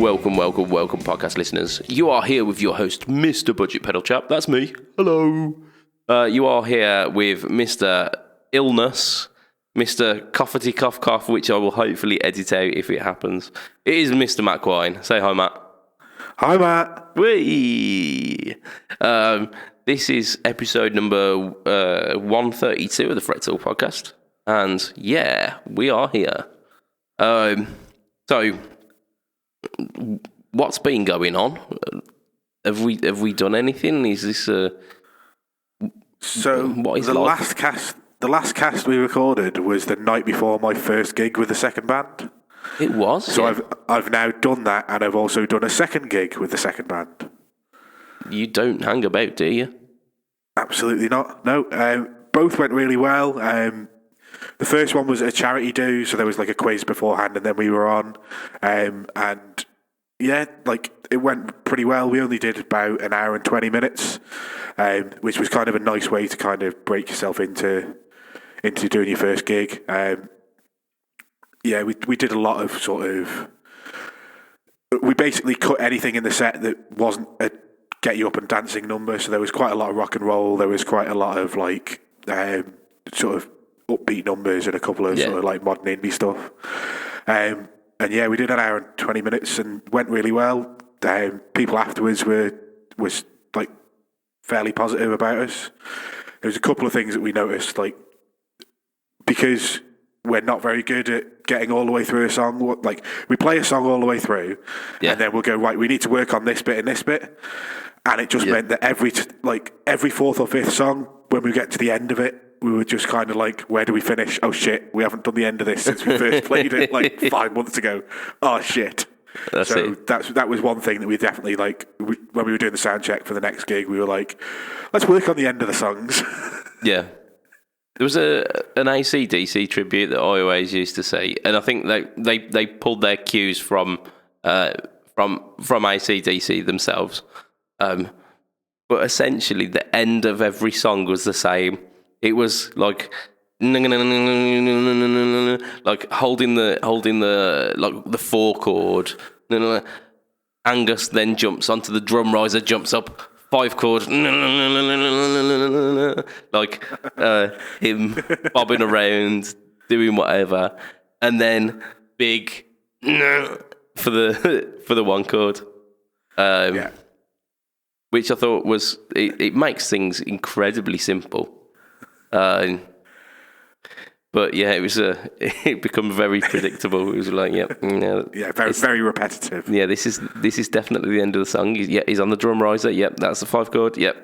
Welcome, podcast listeners. You are here with your host, Mr Budget Pedal Chap. That's me. Hello. You are here with Mr Illness, Mr Coughety Cough Cough, which I will hopefully edit out if it happens. It is Mr Matt Quine. Say hi, Matt. Hi, Matt. Whee! This is episode number 132 of the Fret Talk podcast. And yeah, we are here. So, what's been going on? Have we done anything? Is this what is the last cast we recorded was the night before my first gig with the second band. It was. So yeah. I've now done that, and I've also done a second gig with the second band. You don't hang about, do you? Absolutely not. No. Both went really well. The first one was a charity do, so there was like a quiz beforehand, and then we were on. And yeah, like it went pretty well. We only did about an hour and 20 minutes, which was kind of a nice way to kind of break yourself into doing your first gig. Yeah, we did a lot of we basically cut anything in the set that wasn't a get you up and dancing number. So there was quite a lot of rock and roll. There was quite a lot of like sort of upbeat numbers and a couple of sort of like modern indie stuff. And yeah, we did an hour and 20 minutes and went really well. People afterwards was like fairly positive about us. There was a couple of things that we noticed, like because we're not very good at getting all the way through a song. Like we play a song all the way through, and then we'll go, right, we need to work on this bit and this bit, and it just meant that every fourth or fifth song, when we get to the end of it, we were just kind of like, where do we finish? Oh shit, we haven't done the end of this since we first played it like 5 months ago. Oh shit. That was one thing that we definitely when we were doing the sound check for the next gig, we were like, let's work on the end of the songs. Yeah. There was an AC/DC tribute that I always used to say, and I think they pulled their cues from AC/DC themselves. But essentially, the end of every song was the same. It was like holding the 4 chord. Angus then jumps onto the drum riser, jumps up 5 chord, like him bobbing around, doing whatever, and then big for the 1 chord. Which I thought was it makes things incredibly simple. But yeah, it become very predictable. It was like, very repetitive. Yeah, this is definitely the end of the song. He's on the drum riser. Yep, that's the 5 chord. Yep.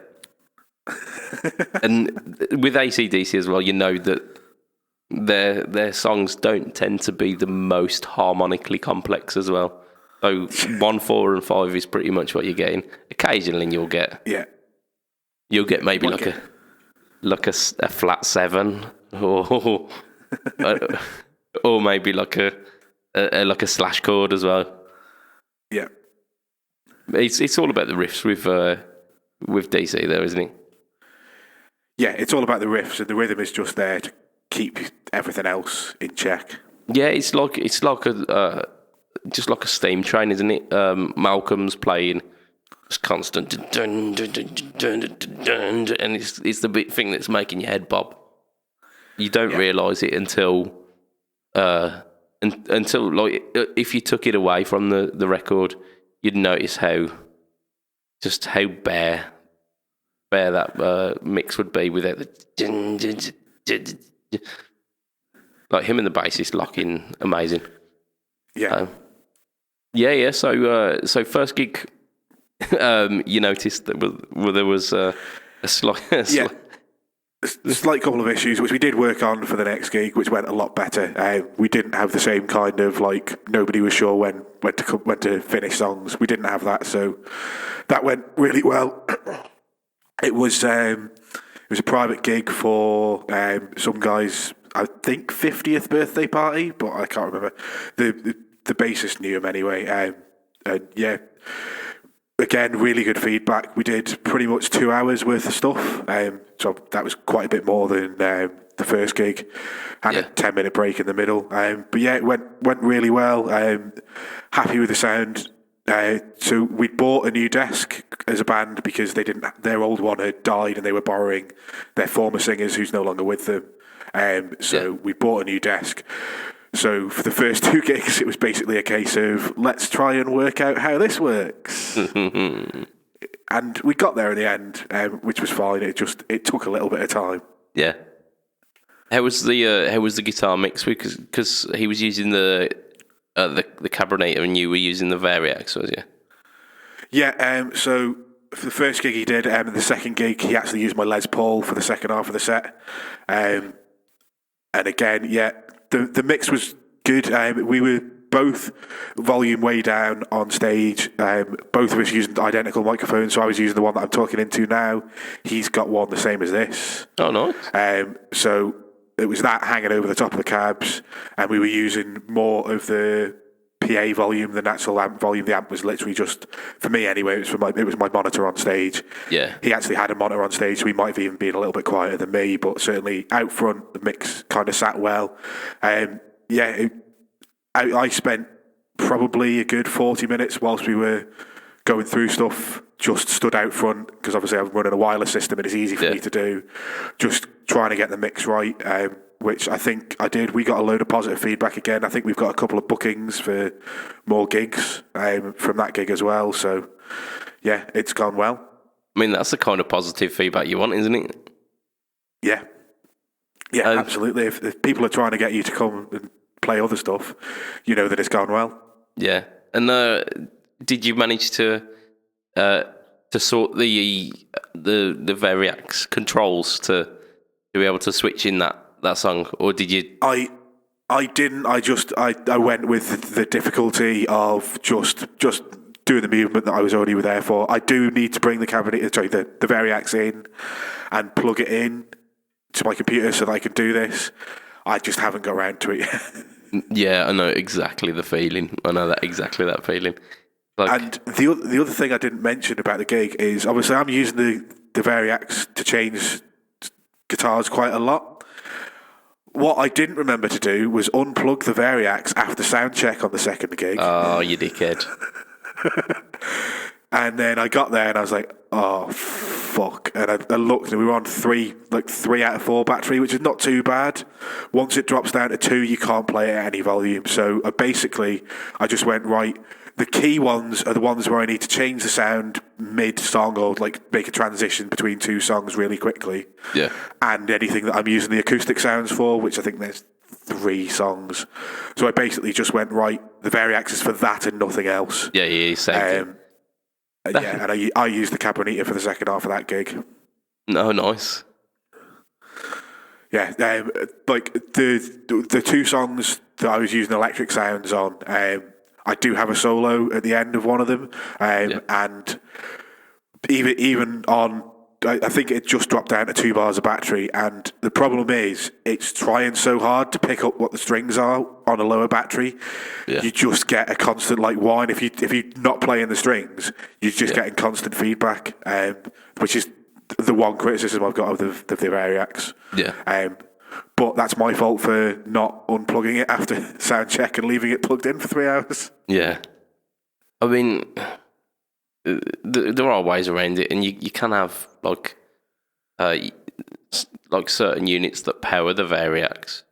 And with AC/DC as well, you know that their songs don't tend to be the most harmonically complex as well. So 1, 4, and 5 is pretty much what you're getting. Occasionally, you'll get maybe like a flat 7, or maybe like a slash chord as well. Yeah, it's all about the riffs with DC there, isn't it? Yeah, it's all about the riffs, and the rhythm is just there to keep everything else in check. Yeah, it's like just like a steam train, isn't it? Malcolm's playing just constant, and it's the big thing that's making your head bob. You don't realise it until like if you took it away from the record, you'd notice how bare that mix would be without the like him and the bassist locking, amazing. Yeah. So first gig, you noticed that there was a slight couple of issues which we did work on for the next gig, which went a lot better. We didn't have the same kind of like nobody was sure when to finish songs. We didn't have that, so that went really well. It was a private gig for some guys, I think 50th birthday party, but I can't remember. The bassist knew him anyway. Again, really good feedback. We did pretty much 2 hours worth of stuff, so that was quite a bit more than the first gig. Had a 10-minute break in the middle, but yeah, it went really well. Happy with the sound. So we bought a new desk as a band because their old one had died and they were borrowing their former singers who's no longer with them. We bought a new desk. So for the first 2 gigs, it was basically a case of let's try and work out how this works. And we got there in the end, which was fine. It took a little bit of time. Yeah. How was the guitar mix? Because he was using the Cabernet and you were using the Variax, was you? Yeah. So for the first gig he did, and the second gig he actually used my Les Paul for the second half of the set. And again, yeah, the mix was good. We were both volume way down on stage. Both of us using identical microphones, so I was using the one that I'm talking into now. He's got one the same as this. Oh, nice. So it was that hanging over the top of the cabs, and we were using more of the PA volume than actual amp volume. The amp was literally just, for me anyway, it was my monitor on stage. Yeah. He actually had a monitor on stage, so he might have even been a little bit quieter than me, but certainly out front, the mix kind of sat well. I spent probably a good 40 minutes whilst we were going through stuff, just stood out front, because obviously I'm running a wireless system and it's easy for me to do, just trying to get the mix right, which I think I did. We got a load of positive feedback again. I think we've got a couple of bookings for more gigs from that gig as well. So, yeah, it's gone well. I mean, that's the kind of positive feedback you want, isn't it? Yeah. Yeah, absolutely. If people are trying to get you to come and play other stuff, you know that it's gone well. Yeah. And did you manage to sort the Variax controls to be able to switch in that song, or did you? I didn't. I went with the difficulty of just doing the movement that I was already there for. I do need to bring the Variax in and plug it in to my computer so that I can do this. I just haven't got around to it yet. Yeah, I know exactly the feeling. I know exactly that feeling. And the other thing I didn't mention about the gig is obviously I'm using the Variax to change guitars quite a lot. What I didn't remember to do was unplug the Variax after sound check on the second gig. Oh, you dickhead. And then I got there and I was like, oh, fuck. And I looked and we were on 3 out of 4 battery, which is not too bad. Once it drops down to 2, you can't play it at any volume. So I just went, right, the key ones are the ones where I need to change the sound mid-song or make a transition between 2 songs really quickly. Yeah. And anything that I'm using the acoustic sounds for, which I think there's 3 songs. So I basically just went, right, the Variax is for that and nothing else. Yeah, same. Yeah, and I used the Cabernet for the second half of that gig. Oh, nice. Yeah, the 2 songs that I was using electric sounds on, I do have a solo at the end of one of them, and even on, I think it just dropped down to 2 bars of battery, and the problem is it's trying so hard to pick up what the strings are on a lower battery. Yeah. You just get a constant whine. If you're not playing the strings, you're just getting constant feedback, which is the one criticism I've got of the Variax. Yeah. But that's my fault for not unplugging it after sound check and leaving it plugged in for 3 hours. Yeah. I mean, there are ways around it, and you can have certain units that power the Variax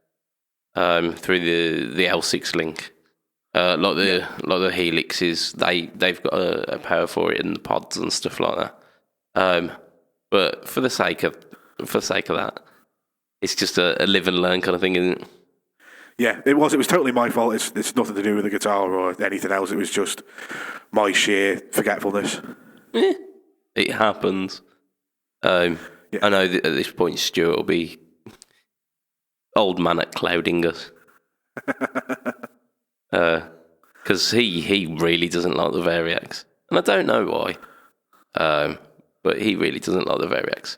through the L6 link. Like the Helixes, they've got a power for it in the pods and stuff like that. But for the sake of that, it's just a live and learn kind of thing, isn't it? Yeah, it was totally my fault. It's nothing to do with the guitar or anything else. It was just my sheer forgetfulness. It happens. I know that at this point Stuart will be old man at clouding us. Because he really doesn't like the Variax. And I don't know why. But he really doesn't like the Variax.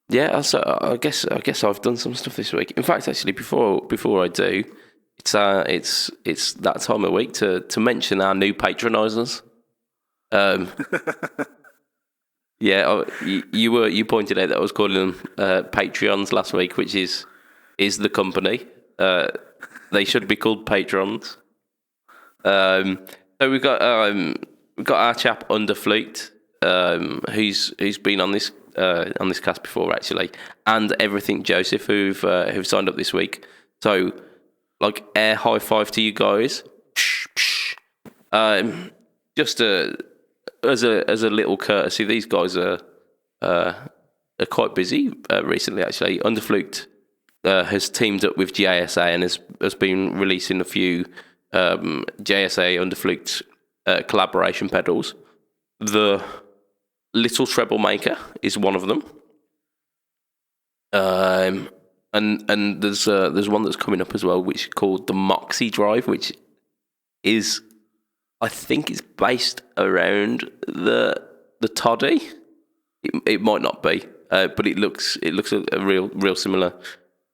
Yeah, so I guess I've done some stuff this week. In fact, actually, before I do, it's that time of week to mention our new patronisers. Yeah, you pointed out that I was calling them Patreons last week, which is the company. They should be called patrons. So we've got our chap Underflute, who's been on this cast before actually, and Everything Joseph who've signed up this week. So like air high five to you guys. Just as a little courtesy, these guys are quite busy recently actually. Underflute has teamed up with JSA and has been releasing a few JSA Underflute collaboration pedals. The Little Treble Maker is one of them. And there's one that's coming up as well, which is called the Moxie Drive, which is, I think, it's based around the Toddy. It might not be, but it looks a real similar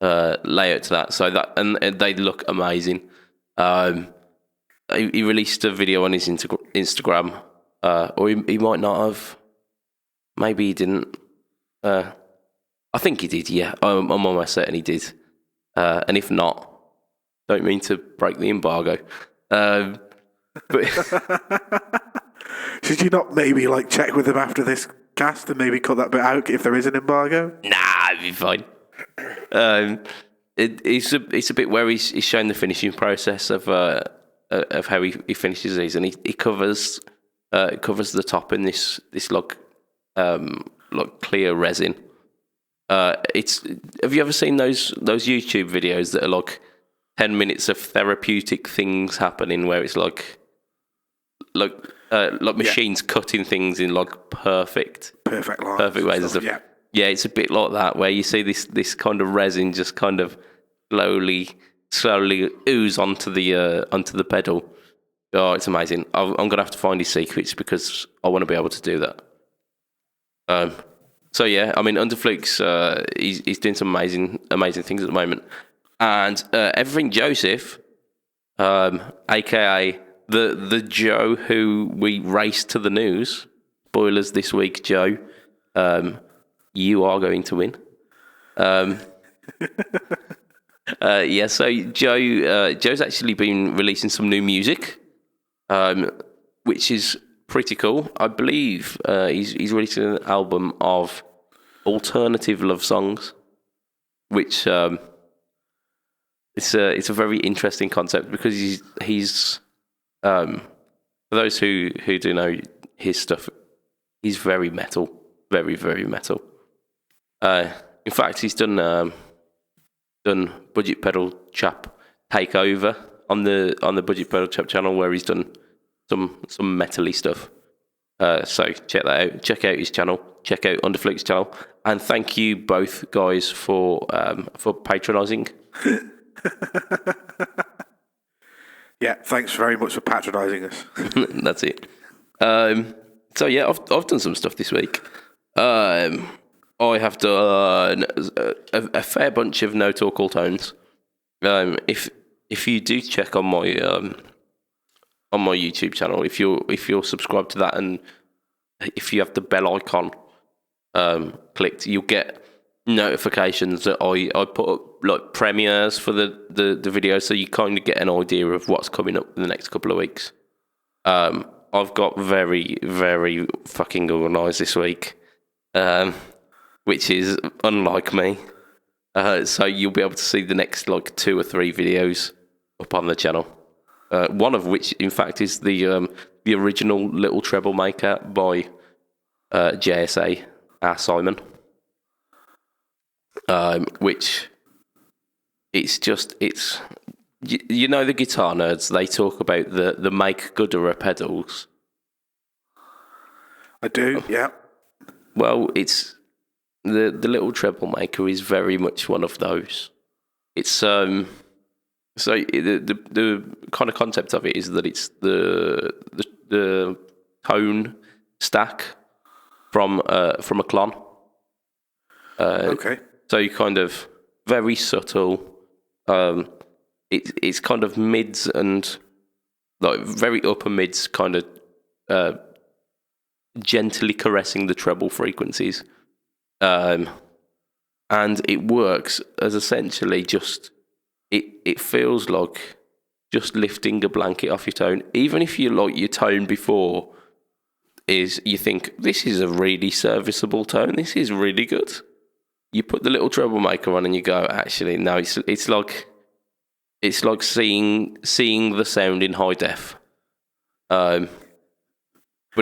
layout to that. So that and they look amazing. He released a video on his Instagram, or he might not have. Maybe he didn't. I think he did. Yeah, I'm almost certain he did. And if not, don't mean to break the embargo. But should you not maybe like check with him after this cast and maybe cut that bit out if there is an embargo? Nah, it'd be fine. It's a bit where he's showing the finishing process of how he finishes these, and he covers the top in this like clear resin. Have you ever seen those YouTube videos that are like 10 minutes of therapeutic things happening, where it's like machines cutting things in like perfect lines, perfect ways and stuff. Yeah, it's a bit like that, where you see this kind of resin just kind of slowly ooze onto the pedal. Oh, it's amazing. I'm gonna have to find his secrets because I want to be able to do that. So yeah, I mean, Underfluke's he's doing some amazing things at the moment, and Everything Joseph, aka the Joe who we raced to the news. Spoilers this week, Joe. You are going to win. Yeah, so Joe's actually been releasing some new music, which is pretty cool. I believe he's releasing an album of alternative love songs, which it's a very interesting concept, because he's for those who do know his stuff, he's very metal, very metal. In fact, he's done Budget Pedal Chap Takeover on the Budget Pedal Chap channel, where he's done some metally stuff. So check that out. Check out his channel. Check out Underfluke's channel. And thank you both guys for patronising. Yeah, thanks very much for patronising us. That's it. So yeah, I've done some stuff this week. I have done a fair bunch of No Talk All Tones. If you do check on my YouTube channel, if you're subscribed to that, and if you have the bell icon clicked, you'll get notifications that I put up like premieres for the video, so you kind of get an idea of what's coming up in the next couple of weeks. I've got very fucking organised this week, which is unlike me. So you'll be able to see the next like 2 or 3 videos up on the channel. One of which, in fact, is the original Little Treble Maker by JSA, Simon. Which it's you know, the guitar nerds, they talk about the make gooder pedals. I do, yeah. Well, it's the Little Treble Maker is very much one of those. It's so the kind of concept of it is that it's the tone stack from a clon. Okay. So you kind of very subtle. It's kind of mids and like very upper mids, kind of gently caressing the treble frequencies, and it works as essentially just it feels like just lifting a blanket off your tone, even if you like your tone before, is you think, this is a really serviceable tone, this is really good. You put the little treble maker on and you go, actually, no, it's like seeing the sound in high def. But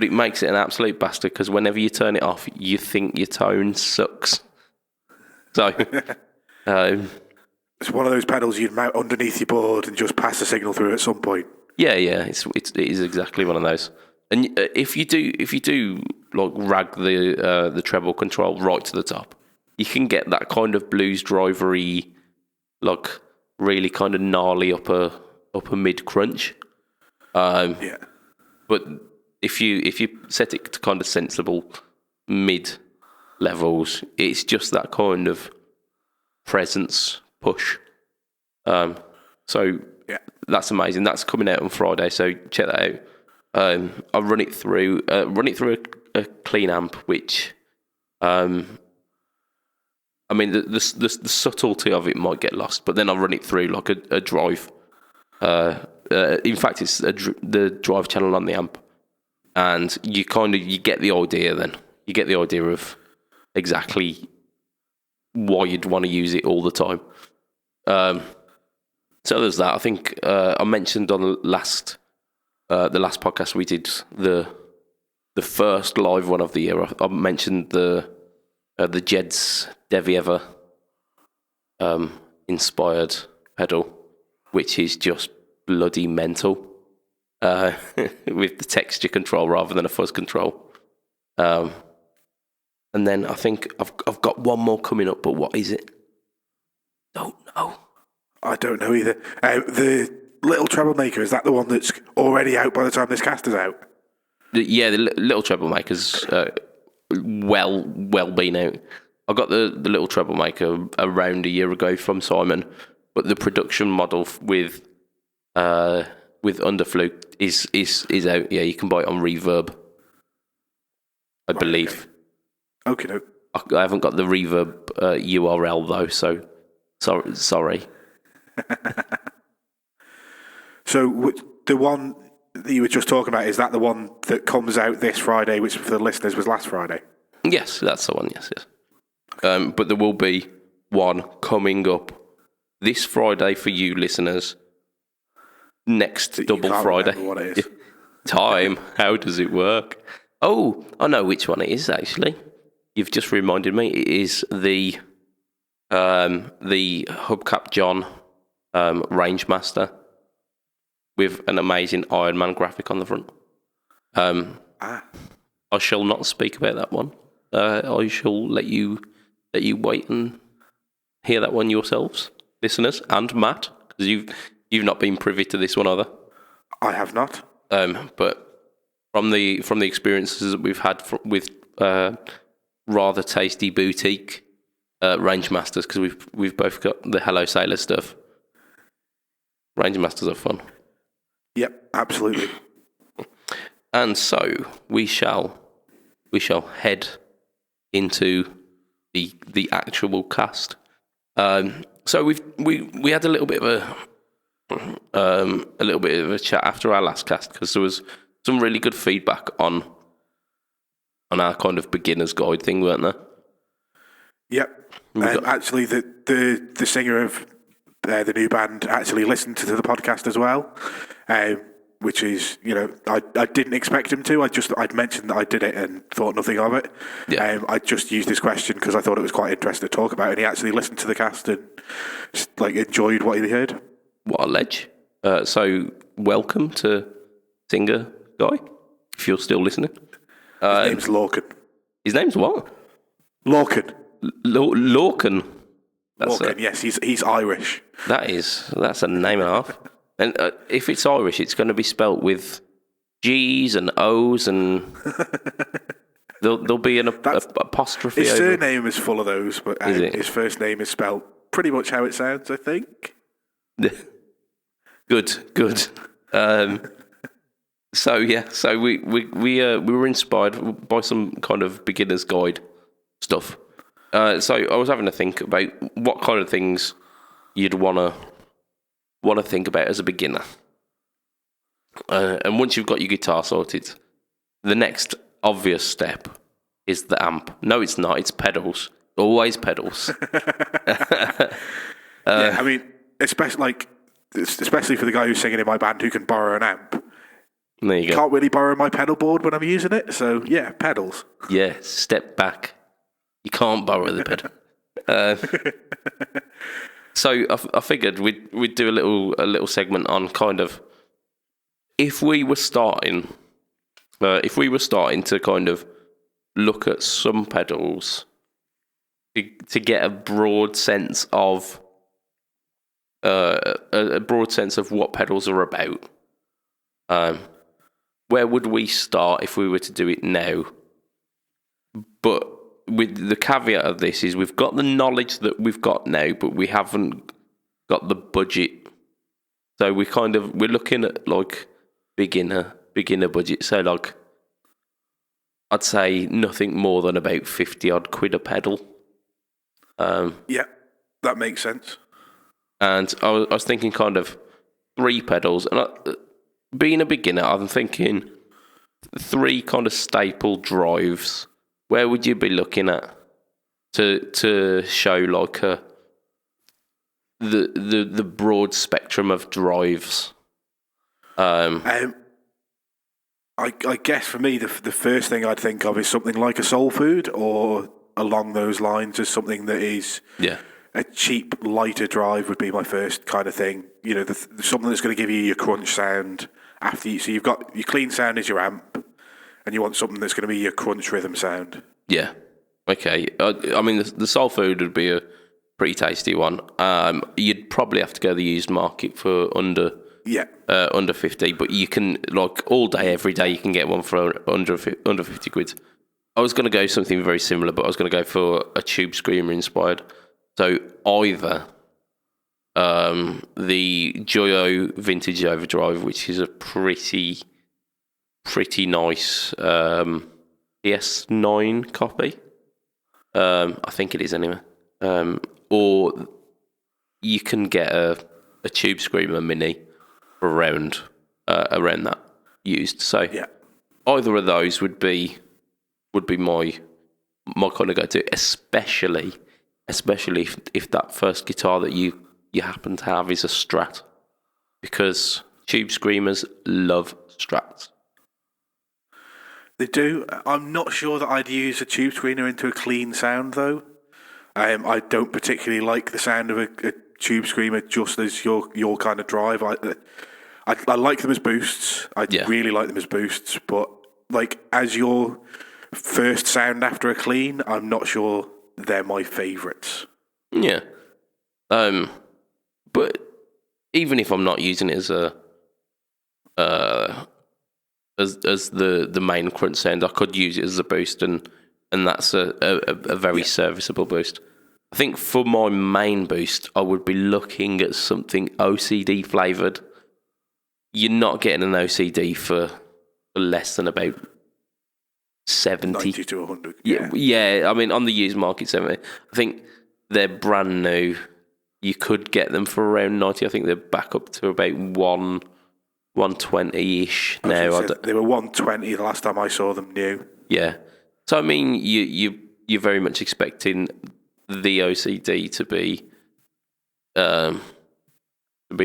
it makes it an absolute bastard because whenever you turn it off, you think your tone sucks. So, it's one of those pedals you'd mount underneath your board and just pass the signal through at some point. Yeah, it is exactly one of those. And if you do like rag the treble control right to the top, you can get that kind of blues drivery, like really kind of gnarly upper mid crunch. Yeah. But if you set it to kind of sensible mid levels, it's just that kind of presence push. So yeah, that's amazing. That's coming out on Friday, so check that out. I'll run it through a clean amp, which I mean the subtlety of it might get lost, but then I'll run it through like a drive. In fact, it's the drive channel on the amp, and you get the idea. Then you get the idea of exactly why you'd want to use it all the time. So there's that. I think I mentioned on the last podcast we did the first live one of the year. I mentioned the Jed's Devi Ever inspired pedal, which is just bloody mental, with the texture control rather than a fuzz control. And then I think I've got one more coming up, but what is it? Don't know. I don't know either. The little treble maker, is that the one that's already out by the time this cast is out? The little treble maker's well been out. I got the little treble maker around a year ago from Simon, but the production model with underflute is out. Yeah, you can buy it on Reverb, I believe. Okay. No. I haven't got the Reverb URL though, so sorry. So the one that you were just talking about, is that the one that comes out this Friday, which for the listeners was last Friday? Yes, that's the one. Yes. But there will be one coming up this Friday for you listeners. Next double Friday. What it is. Time. How does it work? Oh, I know which one it is actually. You've just reminded me. It is the Hubcap John Rangemaster with an amazing Iron Man graphic on the front. I shall not speak about that one. I shall let you wait and hear that one yourselves, listeners, and Matt, because you've not been privy to this one either. I have not. But from the experiences that we've had with rather tasty boutique Rangemasters, because we've both got the Hello Sailor stuff. Rangemasters are fun. Yep, absolutely. And so we shall head into the actual cast. So we had a little bit of a chat after our last cast, because there was some really good feedback on our kind of beginner's guide thing, weren't there? Yep. Actually, the singer of the new band actually listened to the podcast as well, which is, I didn't expect him to. I'd mentioned that I did it and thought nothing of it. Yeah. I just used this question because I thought it was quite interesting to talk about, and he actually listened to the cast and enjoyed what he heard. What a ledge! So welcome to singer guy, if you're still listening. His name's Lorcan. His name's what? Lorcan. Lorcan. Lorcan, yes, he's Irish. That's a name and a half. And if it's Irish, it's going to be spelt with G's and O's, and there'll be an apostrophe. His surname is full of those, but his first name is spelled pretty much how it sounds, I think. Good. So we were inspired by some kind of beginner's guide stuff. So I was having to think about what kind of things you'd want want to think about as a beginner. And once you've got your guitar sorted, the next obvious step is the amp. No, it's not. It's pedals. Always pedals. I mean, especially for the guy who's singing in my band who can borrow an amp. There you go. Can't really borrow my pedal board when I'm using it, so yeah, pedals. Yeah, step back. You can't borrow the pedal. So I figured we'd do a little segment on kind of if we were starting to kind of look at some pedals to get a broad sense of what pedals are about. Where would we start if we were to do it now? But with the caveat of this is we've got the knowledge that we've got now, but we haven't got the budget. So we're looking at like beginner budget. So like I'd say nothing more than about 50 odd quid a pedal. Yeah, that makes sense. And I was thinking kind of 3 pedals, and being a beginner, I'm thinking 3 kind of staple drives. Where would you be looking at to show like the broad spectrum of drives? I guess for me, the first thing I'd think of is something like a soul food, or along those lines, as something that is a cheap, lighter drive would be my first kind of thing. You know, something that's going to give you your crunch sound after you. So you've got your clean sound is your amp, and you want something that's going to be your crunch rhythm sound. Yeah. Okay. I mean, the soul food would be a pretty tasty one. You'd probably have to go the used market for under 50, but you can, like, all day, every day, you can get one for under 50 quid. I was going to go something very similar, but I was going to go for a Tube Screamer inspired. So either the Joyo Vintage Overdrive, which is a pretty nice PS9 copy. I think it is anyway. Or you can get a Tube Screamer Mini for around that used. So either of those would be my kind of go-to, especially if that first guitar that you happen to have is a Strat, because Tube Screamers love Strats. They do. I'm not sure that I'd use a Tube Screamer into a clean sound, though. I don't particularly like the sound of a Tube Screamer just as your kind of drive. I like them as boosts. I really like them as boosts, but like as your first sound after a clean, I'm not sure they're my favourites. Yeah. But even if I'm not using it as as the main crunch sound, I could use it as a boost, and that's a very serviceable boost. I think for my main boost, I would be looking at something OCD flavoured. You're not getting an OCD for less than about 70. 90 to 100. Yeah. I mean, on the used market, 70. I think they're brand new. You could get them for around 90. I think they're back up to about 120-ish now. They were 120 the last time I saw them new. Yeah. So, I mean, you're very much expecting the OCD to be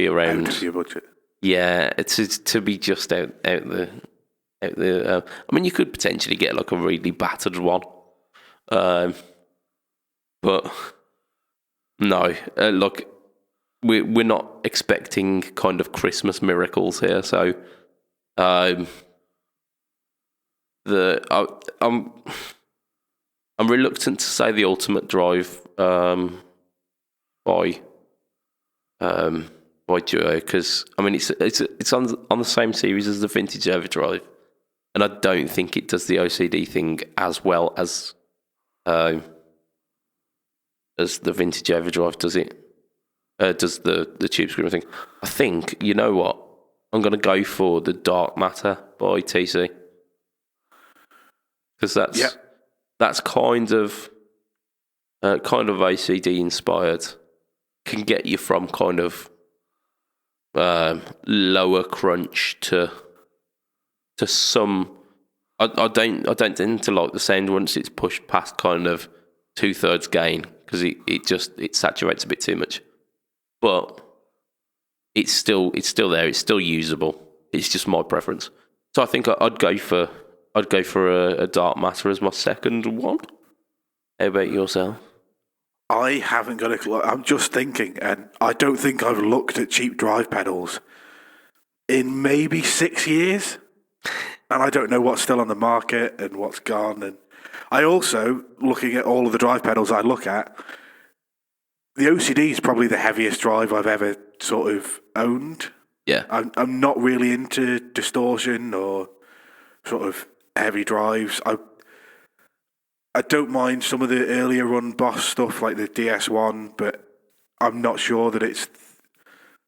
around. Out of your budget. Yeah, it's to be just out the. I mean, you could potentially get like a really battered one, but no. Look, we're not expecting kind of Christmas miracles here, so I'm reluctant to say the Ultimate Drive by Duo, because I mean it's on the same series as the Vintage Overdrive, and I don't think it does the OCD thing as well as the Vintage Overdrive does it. Does the Tube Screamer thing. I think, you know what, I'm going to go for the Dark Matter by TC, because that's kind of OCD inspired, can get you from kind of lower crunch to some. I don't tend to like the sound once it's pushed past kind of 2/3 gain, because it saturates a bit too much. But it's still there. It's still usable. It's just my preference. So I think I'd go for a Dark Matter as my second one. How about yourself? I haven't got a clue. I'm just thinking, and I don't think I've looked at cheap drive pedals in maybe 6 years. And I don't know what's still on the market and what's gone. And I also, looking at all of the drive pedals I look at, the OCD is probably the heaviest drive I've ever sort of owned. Yeah. I'm not really into distortion or sort of heavy drives. I don't mind some of the earlier run Boss stuff like the DS1, but I'm not sure that it's...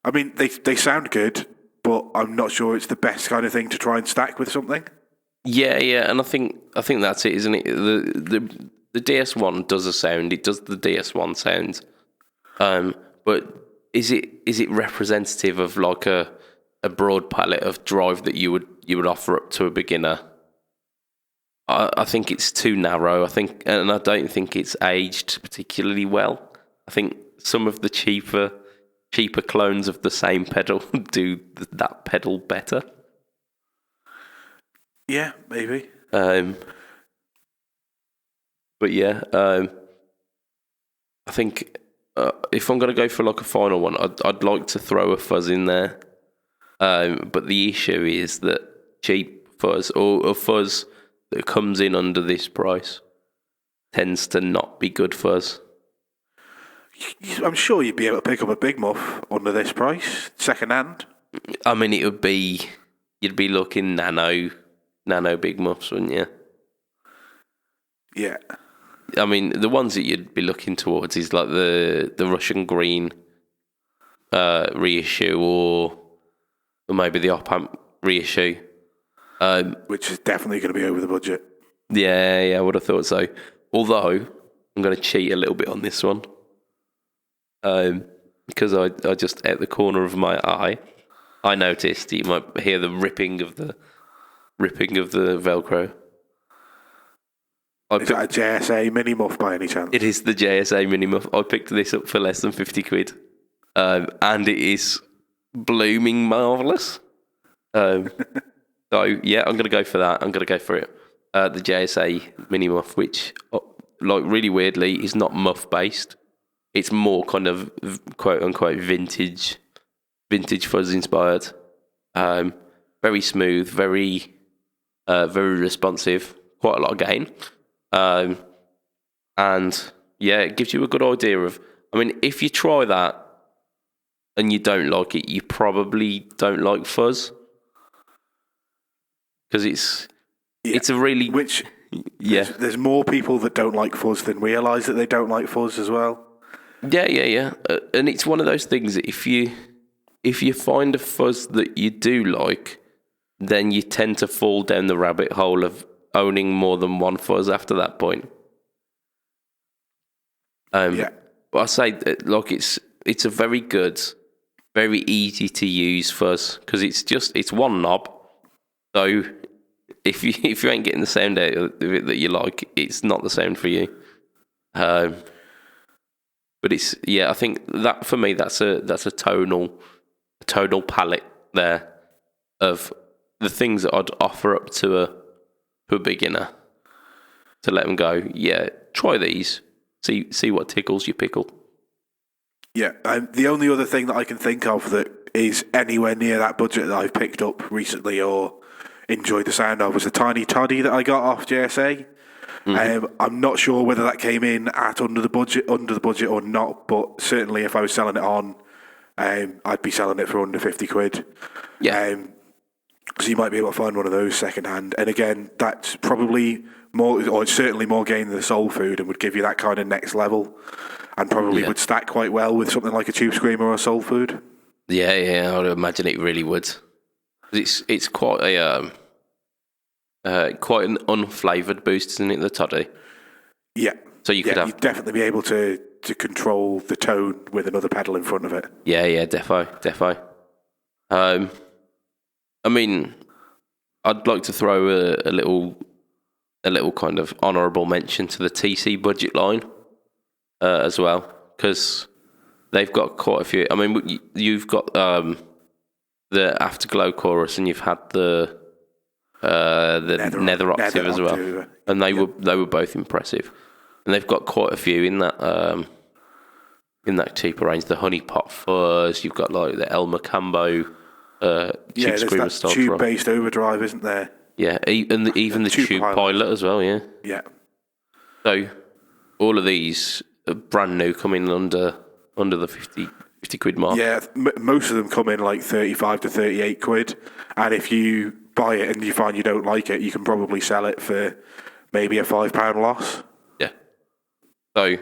I mean, they sound good, but I'm not sure it's the best kind of thing to try and stack with something. Yeah, and I think that's it, isn't it? The DS1 does a sound. It does the DS1 sound. But is it representative of like a broad palette of drive that you would offer up to a beginner? I think it's too narrow. And I don't think it's aged particularly well. I think some of the cheaper clones of the same pedal do that pedal better. Yeah, maybe. But yeah, I think if I'm going to go for like a final one, I'd like to throw a fuzz in there. But the issue is that cheap fuzz or a fuzz that comes in under this price tends to not be good fuzz. I'm sure you'd be able to pick up a big muff under this price, second hand. I mean, you'd be looking nano big muffs, wouldn't you? Yeah. I mean, the ones that you'd be looking towards is like the Russian green reissue, or maybe the op-amp reissue. Which is definitely going to be over the budget. Yeah, I would have thought so. Although, I'm going to cheat a little bit on this one. Because I just, at the corner of my eye, I noticed, you might hear the ripping of the Velcro. Is that a JSA mini muff by any chance? It is the JSA mini muff. I picked this up for less than 50 quid. And it is blooming marvellous. So, yeah, I'm going to go for that. I'm going to go for it. The JSA mini muff, which, like, really weirdly, is not muff based. It's more kind of quote unquote vintage fuzz inspired. Very smooth, very responsive. Quite a lot of gain. And yeah, it gives you a good idea of. I mean, if you try that and you don't like it, you probably don't like fuzz, because it's a really There's more people that don't like fuzz than realise that they don't like fuzz as well. Yeah. And it's one of those things that if you find a fuzz that you do like, then you tend to fall down the rabbit hole of owning more than one fuzz after that point. But I say that, like, it's a very good, very easy to use fuzz, because it's one knob. So if you ain't getting the sound out of it that you like, it's not the sound for you. But I think that for me that's a tonal palette there of the things that I'd offer up to a beginner, to let them go, yeah, try these, see what tickles your pickle. Yeah, the only other thing that I can think of that is anywhere near that budget that I've picked up recently or enjoyed the sound of was a tiny toddy that I got off JSA. Mm-hmm. I'm not sure whether that came in at under the budget or not, but certainly if I was selling it on, I'd be selling it for under 50 quid. Yeah. So you might be able to find one of those second hand. And again, that's probably more, or it's certainly more gain than the soul food, and would give you that kind of next level, and probably would stack quite well with something like a Tube Screamer or a soul food. Yeah, I would imagine it really would. It's quite a quite an unflavoured boost, isn't it, the toddy? Yeah. So you'd definitely be able to control the tone with another pedal in front of it. Yeah, defo. I mean, I'd like to throw a little kind of honourable mention to the TC budget line as well, because they've got quite a few. I mean, you've got the Afterglow chorus, and you've had the Nether Octave as well, and they were both impressive. And they've got quite a few in that cheaper range. The Honey Pot Fuzz, you've got like the El Macambo Tube Screamer style tube-based overdrive, isn't there? Yeah, even the Tube Pilot as well. Yeah. Yeah. So all of these are brand new, coming under the 50 quid mark. Yeah, most of them come in like 35 to 38 quid, and if you buy it and you find you don't like it, you can probably sell it for maybe a £5 loss. Yeah. So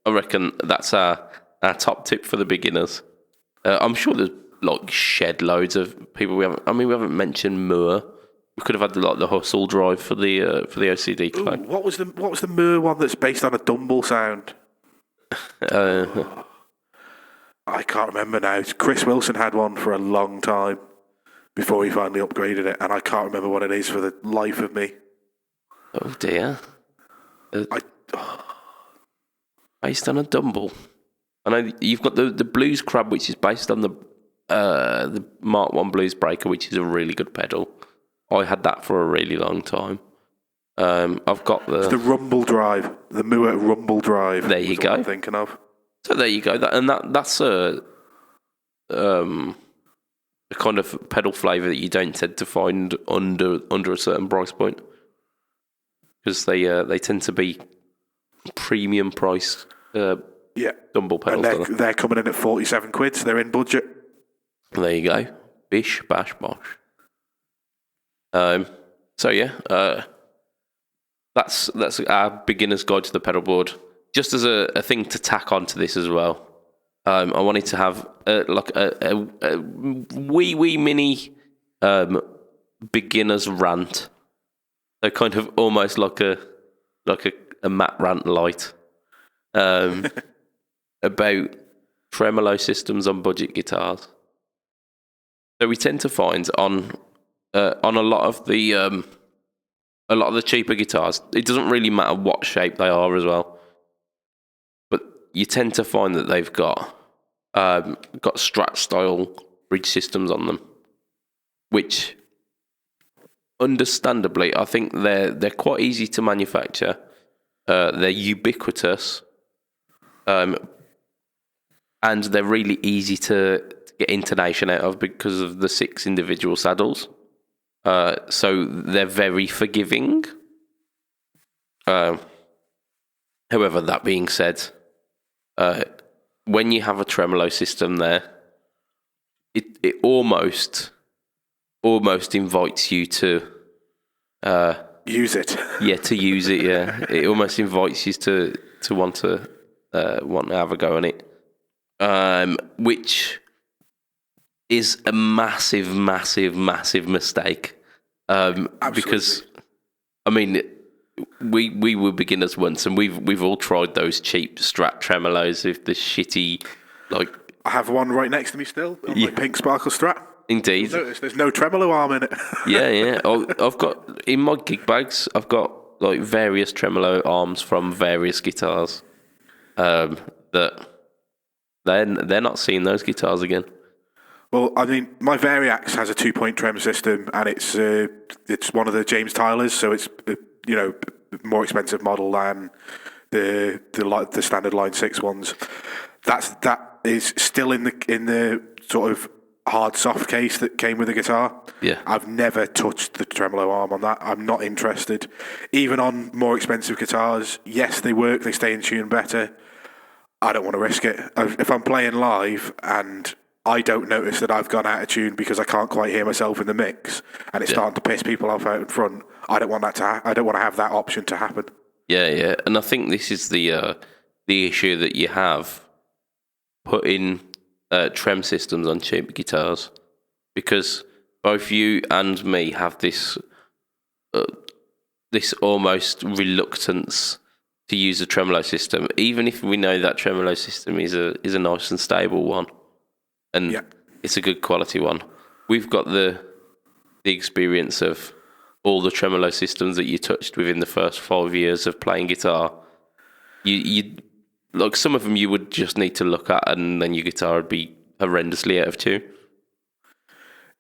I reckon that's our top tip for the beginners. I'm sure there's like shed loads of people we haven't mentioned Moore. We could have had the Hustle Drive for the OCD Clay. What was the Moore one that's based on a Dumble sound? I can't remember now. Chris Wilson had one for a long time before he finally upgraded it, and I can't remember what it is for the life of me. Oh dear. Based on a Dumble. I know you've got the Blues Crab, which is based on the Mark 1 Blues Breaker, which is a really good pedal. I had that for a really long time. I've got it's the Rumble Drive, the Moore Rumble Drive. There you go. I'm thinking of. So there you go. That's a kind of pedal flavour that you don't tend to find under a certain price point, because they tend to be premium priced. Dumble pedals. And they're coming in at 47 quid, so they're in budget. There you go. Bish, bash, bosh. So yeah, that's our beginner's guide to the pedal board. Just as a thing to tack onto this as well, I wanted to have a wee mini beginner's rant. So kind of almost like a Matt rant light. About tremolo systems on budget guitars. So we tend to find on a lot of the cheaper guitars, it doesn't really matter what shape they are as well, but you tend to find that they've got Strat style bridge systems on them, which understandably I think they're quite easy to manufacture. They're ubiquitous. And they're really easy to get intonation out of because of the 6 individual saddles. So they're very forgiving. However, that being said, when you have a tremolo system there, it almost invites you to use it. Yeah, to use it. Yeah, it almost invites you to want to have a go on it. Which is a massive mistake. Because, I mean, we were beginners once, and we've all tried those cheap Strat tremolos with the shitty, like. I have one right next to me still, my pink Sparkle Strat. Indeed. Notice there's no tremolo arm in it. Yeah. I've got in my gig bags. I've got like various tremolo arms from various guitars. That. They're not seeing those guitars again. Well, I mean, my Variax has a 2-point trem system, and it's one of the James Tylers, so it's more expensive model than the standard Line 6 ones. That is still in the sort of hard soft case that came with the guitar. Yeah, I've never touched the tremolo arm on that. I'm not interested. Even on more expensive guitars, yes, they work. They stay in tune better. I don't want to risk it. If I'm playing live and I don't notice that I've gone out of tune because I can't quite hear myself in the mix, and it's starting to piss people off out in front, I don't want that I don't want to have that option to happen. Yeah, and I think this is the issue that you have putting trem systems on cheap guitars, because both you and me have this almost reluctance to use a tremolo system, even if we know that tremolo system is a nice and stable one, and it's a good quality one. we've got the experience of all the tremolo systems that you touched within the first 5 years of playing guitar. You like some of them you would just need to look at, and then your guitar would be horrendously out of tune.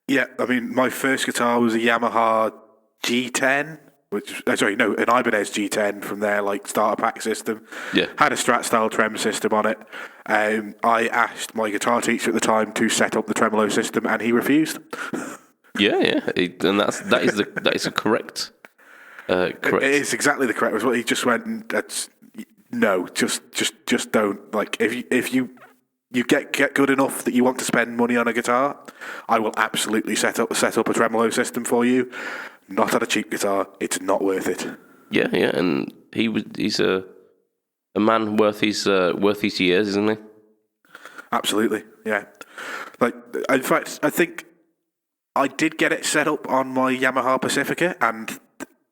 Yeah, I mean, my first guitar was a Yamaha G10, an Ibanez G10 from their like starter pack system. Yeah. Had a Strat style trem system on it. I asked my guitar teacher at the time to set up the tremolo system, and he refused. Yeah, and that is a correct. Correct. It is exactly the correct result. He just went, "That's no, just don't." Like if you get good enough that you want to spend money on a guitar, I will absolutely set up a tremolo system for you. Not on a cheap guitar. It's not worth it. Yeah, and he's a man worth his years, isn't he? Absolutely, yeah. Like, in fact, I think I did get it set up on my Yamaha Pacifica, and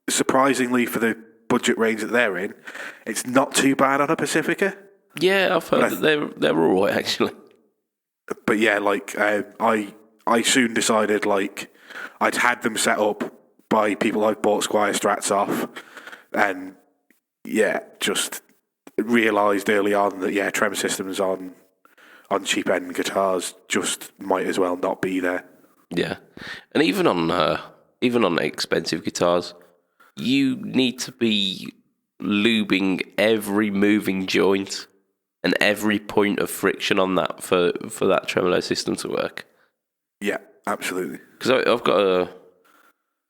surprisingly for the budget range that they're in, it's not too bad on a Pacifica. Yeah, I've heard that they're all right, actually. But yeah, like I soon decided like I'd had them set up by people I've bought Squier Strats off, and yeah, just realised early on that trem systems on cheap end guitars just might as well not be there. Yeah, and even on expensive guitars, you need to be lubing every moving joint and every point of friction on that for that tremolo system to work. Yeah, absolutely. Because I've got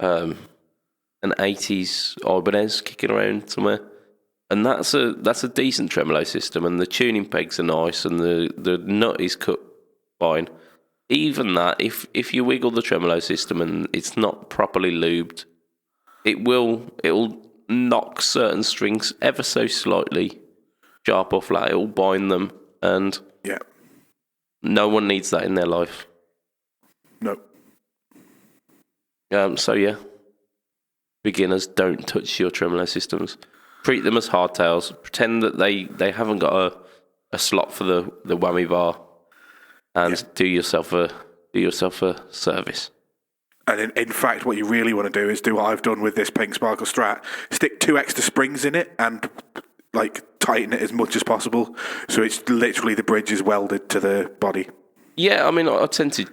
an 80s Ibanez kicking around somewhere, and that's a decent tremolo system, and the tuning pegs are nice, and the nut is cut fine. Even that, if you wiggle the tremolo system and it's not properly lubed, it'll knock certain strings ever so slightly sharp or flat. It'll bind them, and no one needs that in their life. No. So yeah, beginners, don't touch your tremolo systems. Treat them as hardtails. Pretend that they haven't got a slot for the whammy bar, and do yourself a service. And in fact, what you really want to do is do what I've done with this Pink Sparkle Strat. Stick 2 extra springs in it and like tighten it as much as possible, so it's literally the bridge is welded to the body. Yeah, I mean, I tend to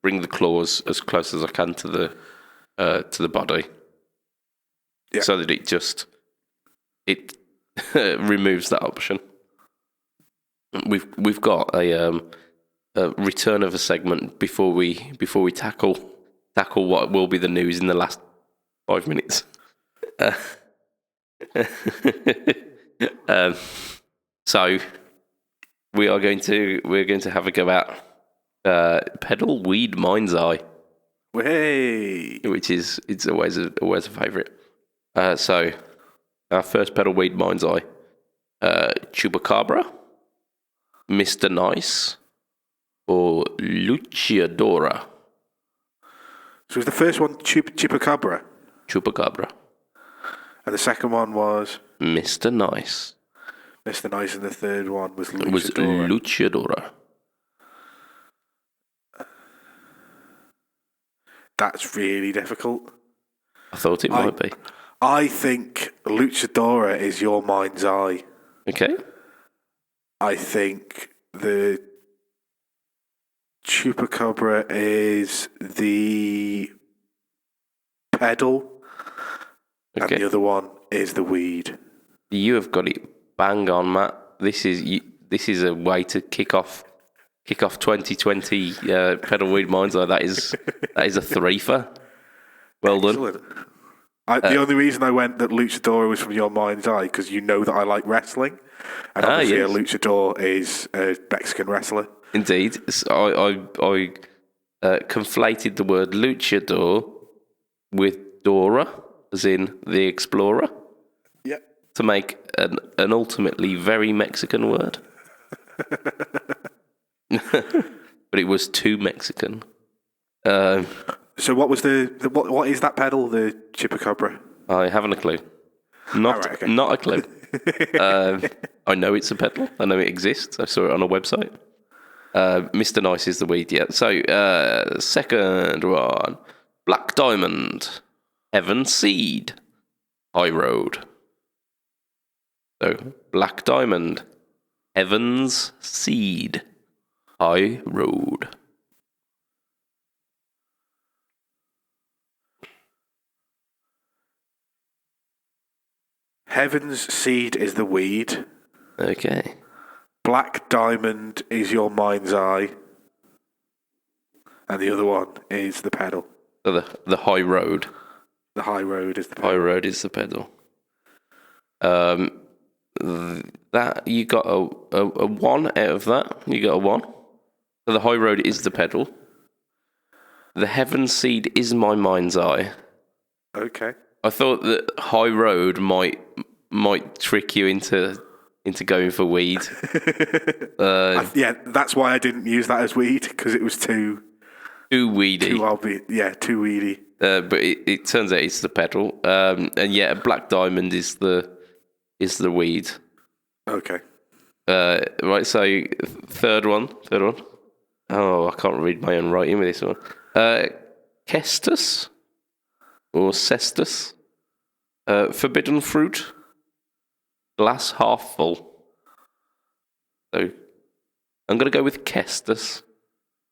bring the claws as close as I can to the body, so that it removes that option. We've got a return of a segment before we tackle what will be the news in the last 5 minutes. So we're going to have a go at pedal weed mind's eye. Hey, which is it's always a favourite. So our first pedal weed mind's eye, Chupacabra, Mr Nice, or Luciadora. So was the first one Chupacabra? Chupacabra. And the second one was? Mr Nice. Mr Nice, and the third one was Luciadora. Luciadora. That's really difficult. I thought it might be. I think Luciadora is your mind's eye. Okay. I think the Chupacabra is the pedal, and the other one is the weed. You have got it bang on, Matt. This is a way to kick off 2020 pedal weed mind's eye. That is a threefer. Well done. The only reason I went that Luchador was from your mind's eye because you know that I like wrestling, and obviously a luchador is a Mexican wrestler. Indeed, I conflated the word luchador with Dora, as in the explorer. Yeah. To make an ultimately very Mexican word. But it was too Mexican. So what was what is that pedal, the Chupacabra? I haven't a clue. Not a clue. I know it's a pedal. I know it exists. I saw it on a website. Mr Nice is the weed, yeah. So, second one. Black Diamond, Heaven Seed, High Road. So, Black Diamond, Heaven's Seed, High Road. Heaven's Seed is the weed. Okay. Black Diamond is your mind's eye. And the other one is the pedal. So the High Road. The High Road is the pedal. High Road is the pedal. That you got a 1 out of that. You got a 1. So the High Road is the pedal. The Heaven Seed is my mind's eye. Okay. I thought that High Road might trick you into going for weed. Yeah, that's why I didn't use that as weed, because it was too weedy. Too weedy. But it turns out it's the pedal. And yeah, Black Diamond is the weed. Okay. Right. So third one. Oh, I can't read my own writing with this one. Kestus or Cestus. Forbidden fruit. Glass half full. So I'm going to go with Kestus.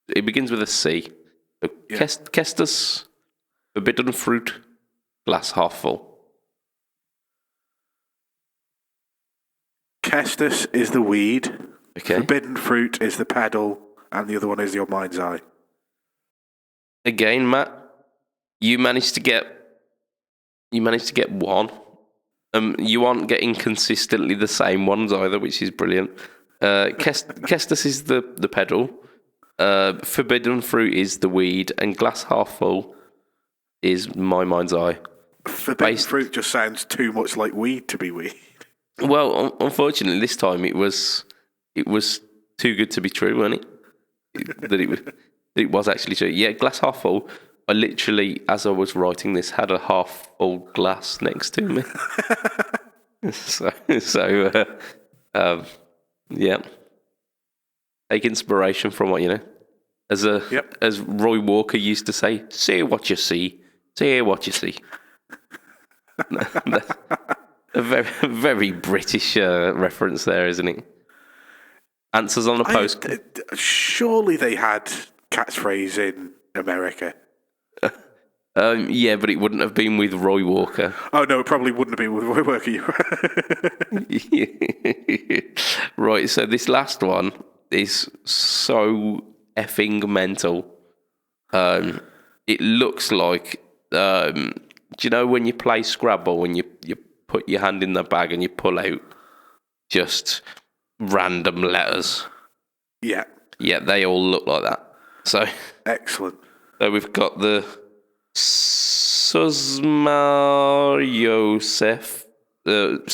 It begins with a C. So Yeah. Kestus, forbidden fruit, glass half full. Kestus is the weed. Okay. Forbidden fruit is the pedal, and the other one is your mind's eye. Again, Matt, you managed to get 1. You aren't getting consistently the same ones either, which is brilliant. Kestus is the pedal. Forbidden fruit is the weed, and glass half full is my mind's eye. Forbidden fruit just sounds too much like weed to be weed. Well, unfortunately, this time it was too good to be true, wasn't it? It was actually true. Yeah, glass half full. I literally, as I was writing this, had a half full glass next to me. Yeah. Take inspiration from what you know. As Roy Walker used to say, say what you see, say what you see. A very, very British reference there, isn't it? Answers on the post. Surely they had catchphrase in America. Yeah, but it wouldn't have been with Roy Walker. Oh no, it probably wouldn't have been with Roy Walker. Right, so this last one is so effing mental. It looks like, do you know when you play Scrabble, when you put your hand in the bag and you pull out just random letters? Yeah. Yeah, they all look like that. So excellent. So we've got the Susma Yosef. I'm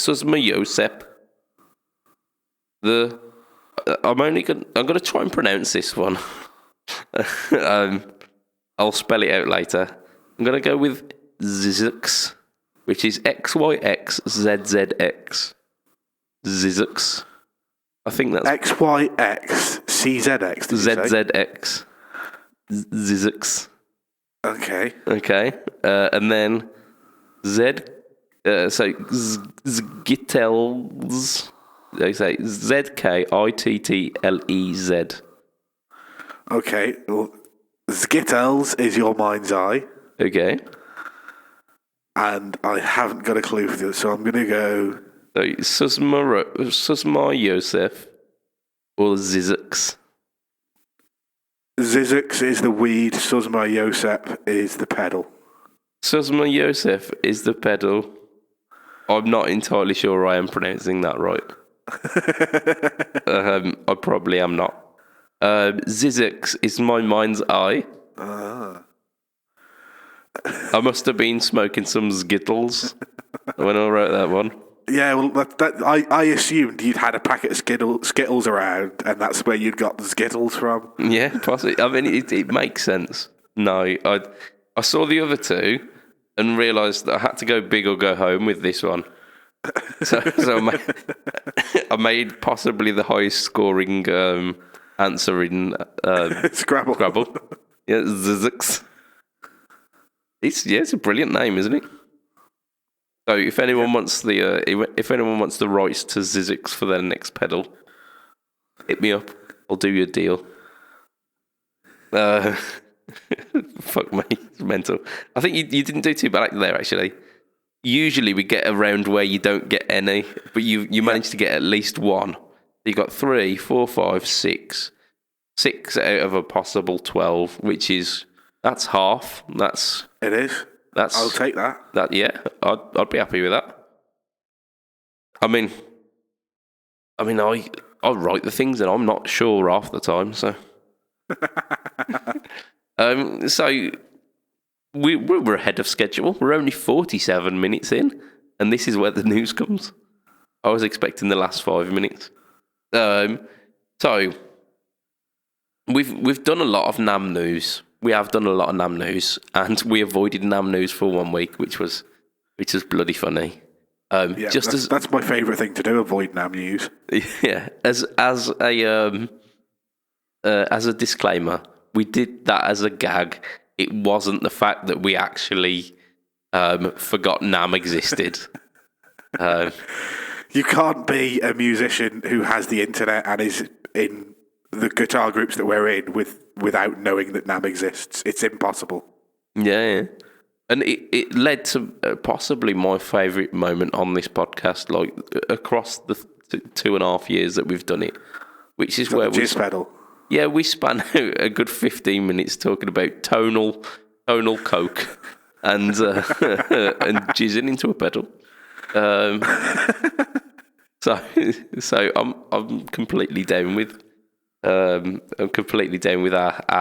going to try and pronounce this one. I'll spell it out later. I'm going to go with Zizix, which is XYXZZX. Zizix. I think that's XYXCZX. ZZX. Zizix. Okay. And then Zgittels. They say ZKITTLEZ. Okay. Well, Skittles is your mind's eye. Okay. And I haven't got a clue for this, so I'm going to go... So Susma Yosef or Zizix. Zizix is the weed, Susma Yosef is the pedal. Susma Yosef is the pedal. I'm not entirely sure I am pronouncing that right. I probably am not. Zizix is my mind's eye. I must have been smoking some Skittles when I wrote that one. Yeah, well, I assumed you'd had a packet of Skittles around, and that's where you'd got the Skittles from. Yeah, possibly. I mean, it makes sense. No, I saw the other two and realised that I had to go big or go home with this one. So I made possibly the highest scoring answering Scrabble. Scrabble. Yeah, Zizix. It's a brilliant name, isn't it? So if anyone wants the rights to Zizix for their next pedal, hit me up. I'll do you a deal. Fuck me, it's mental. I think you didn't do too bad there, actually. Usually we get around where you don't get any, but you managed to get at least one. You got 3, 4, 5, 6. 6 out of a possible 12, which is that's half. It is. I'll take that. I'd be happy with that. I mean, I write the things and I'm not sure half the time, so. So we're ahead of schedule. We're only 47 minutes in, and this is where the news comes. I was expecting the last 5 minutes. So we've done a lot of NAMM news. We have done a lot of NAMM news, and we avoided NAMM news for 1 week, which was bloody funny. That's my favourite thing to do: avoid NAMM news. Yeah, as a disclaimer, we did that as a gag. It wasn't the fact that we actually forgot NAMM existed. You can't be a musician who has the internet and is in the guitar groups that we're in without knowing that NAMM exists. It's impossible. Yeah. And it led to possibly my favourite moment on this podcast, like across the 2.5 years that we've done it, which is where Jizz pedal. Yeah, we span out a good 15 minutes talking about tonal coke and jizzing into a pedal. So I'm completely down with our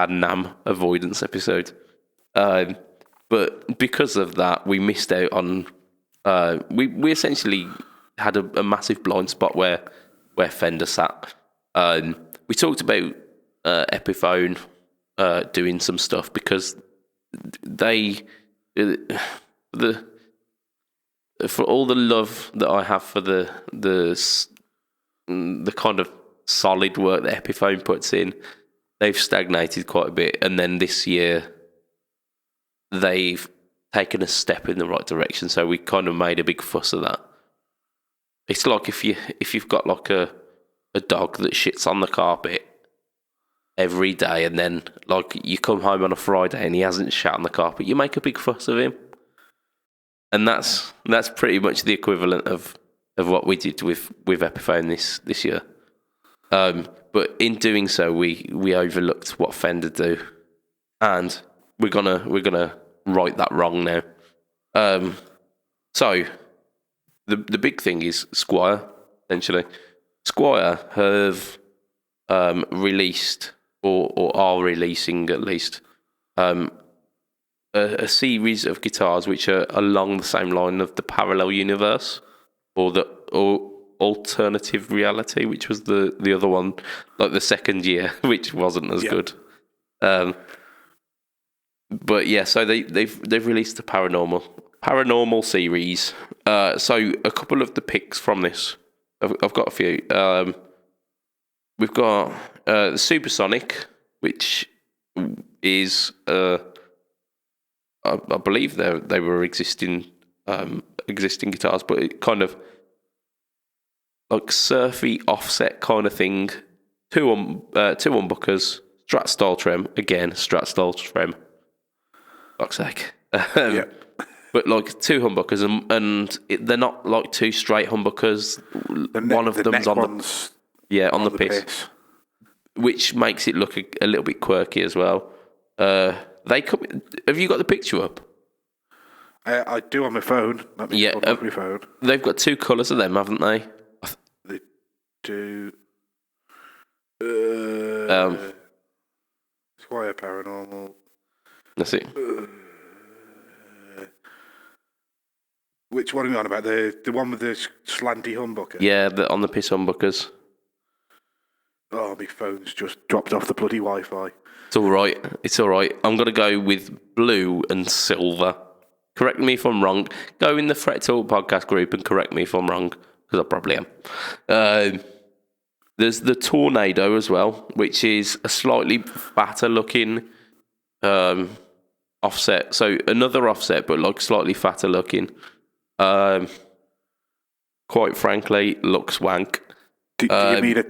NAMM avoidance episode. But because of that, we missed out on. We essentially had a massive blind spot where Fender sat. We talked about Epipohne doing some stuff because they for all the love that I have for the kind of solid work that Epipohne puts in, they've stagnated quite a bit, and then this year they've taken a step in the right direction. So we kind of made a big fuss of that. It's like if you've got like a dog that shits on the carpet every day, and then like you come home on a Friday and he hasn't shat on the carpet, you make a big fuss of him. And that's pretty much the equivalent of what we did with Epipohne this year. But in doing so, we overlooked what Fender do, and we're gonna right that wrong now. So the big thing is Squier. Essentially, Squier have released or are releasing at least a series of guitars which are along the same line of the parallel universe or alternative reality, which was the other one, like the second year, which wasn't as good. But yeah, so they've released the paranormal series. So a couple of the picks from this, I've got a few. We've got the Supersonic, which is I believe they were existing guitars, but it kind of like surfy offset kind of thing. Two humbuckers, Strat style trem again, Strat style trem. Fuck's sake. But like two humbuckers, and they're not like two straight humbuckers. One of them's on the piss, which makes it look a little bit quirky as well. Have you got the picture up? I do on my phone. Let me on my phone. They've got two colours of them, haven't they? They do. Squier Paranormal. That's it. Which one are we on about? The one with the slanty humbucker? Yeah, on the piss humbuckers. Oh, my phone's just dropped off the bloody Wi-Fi. It's all right. I'm going to go with blue and silver. Correct me if I'm wrong. Go in the Fret Talk podcast group and correct me if I'm wrong, because I probably am. There's the Tornado as well, which is a slightly fatter looking offset. So another offset, but like slightly fatter looking. Quite frankly, looks wank. Do you mean the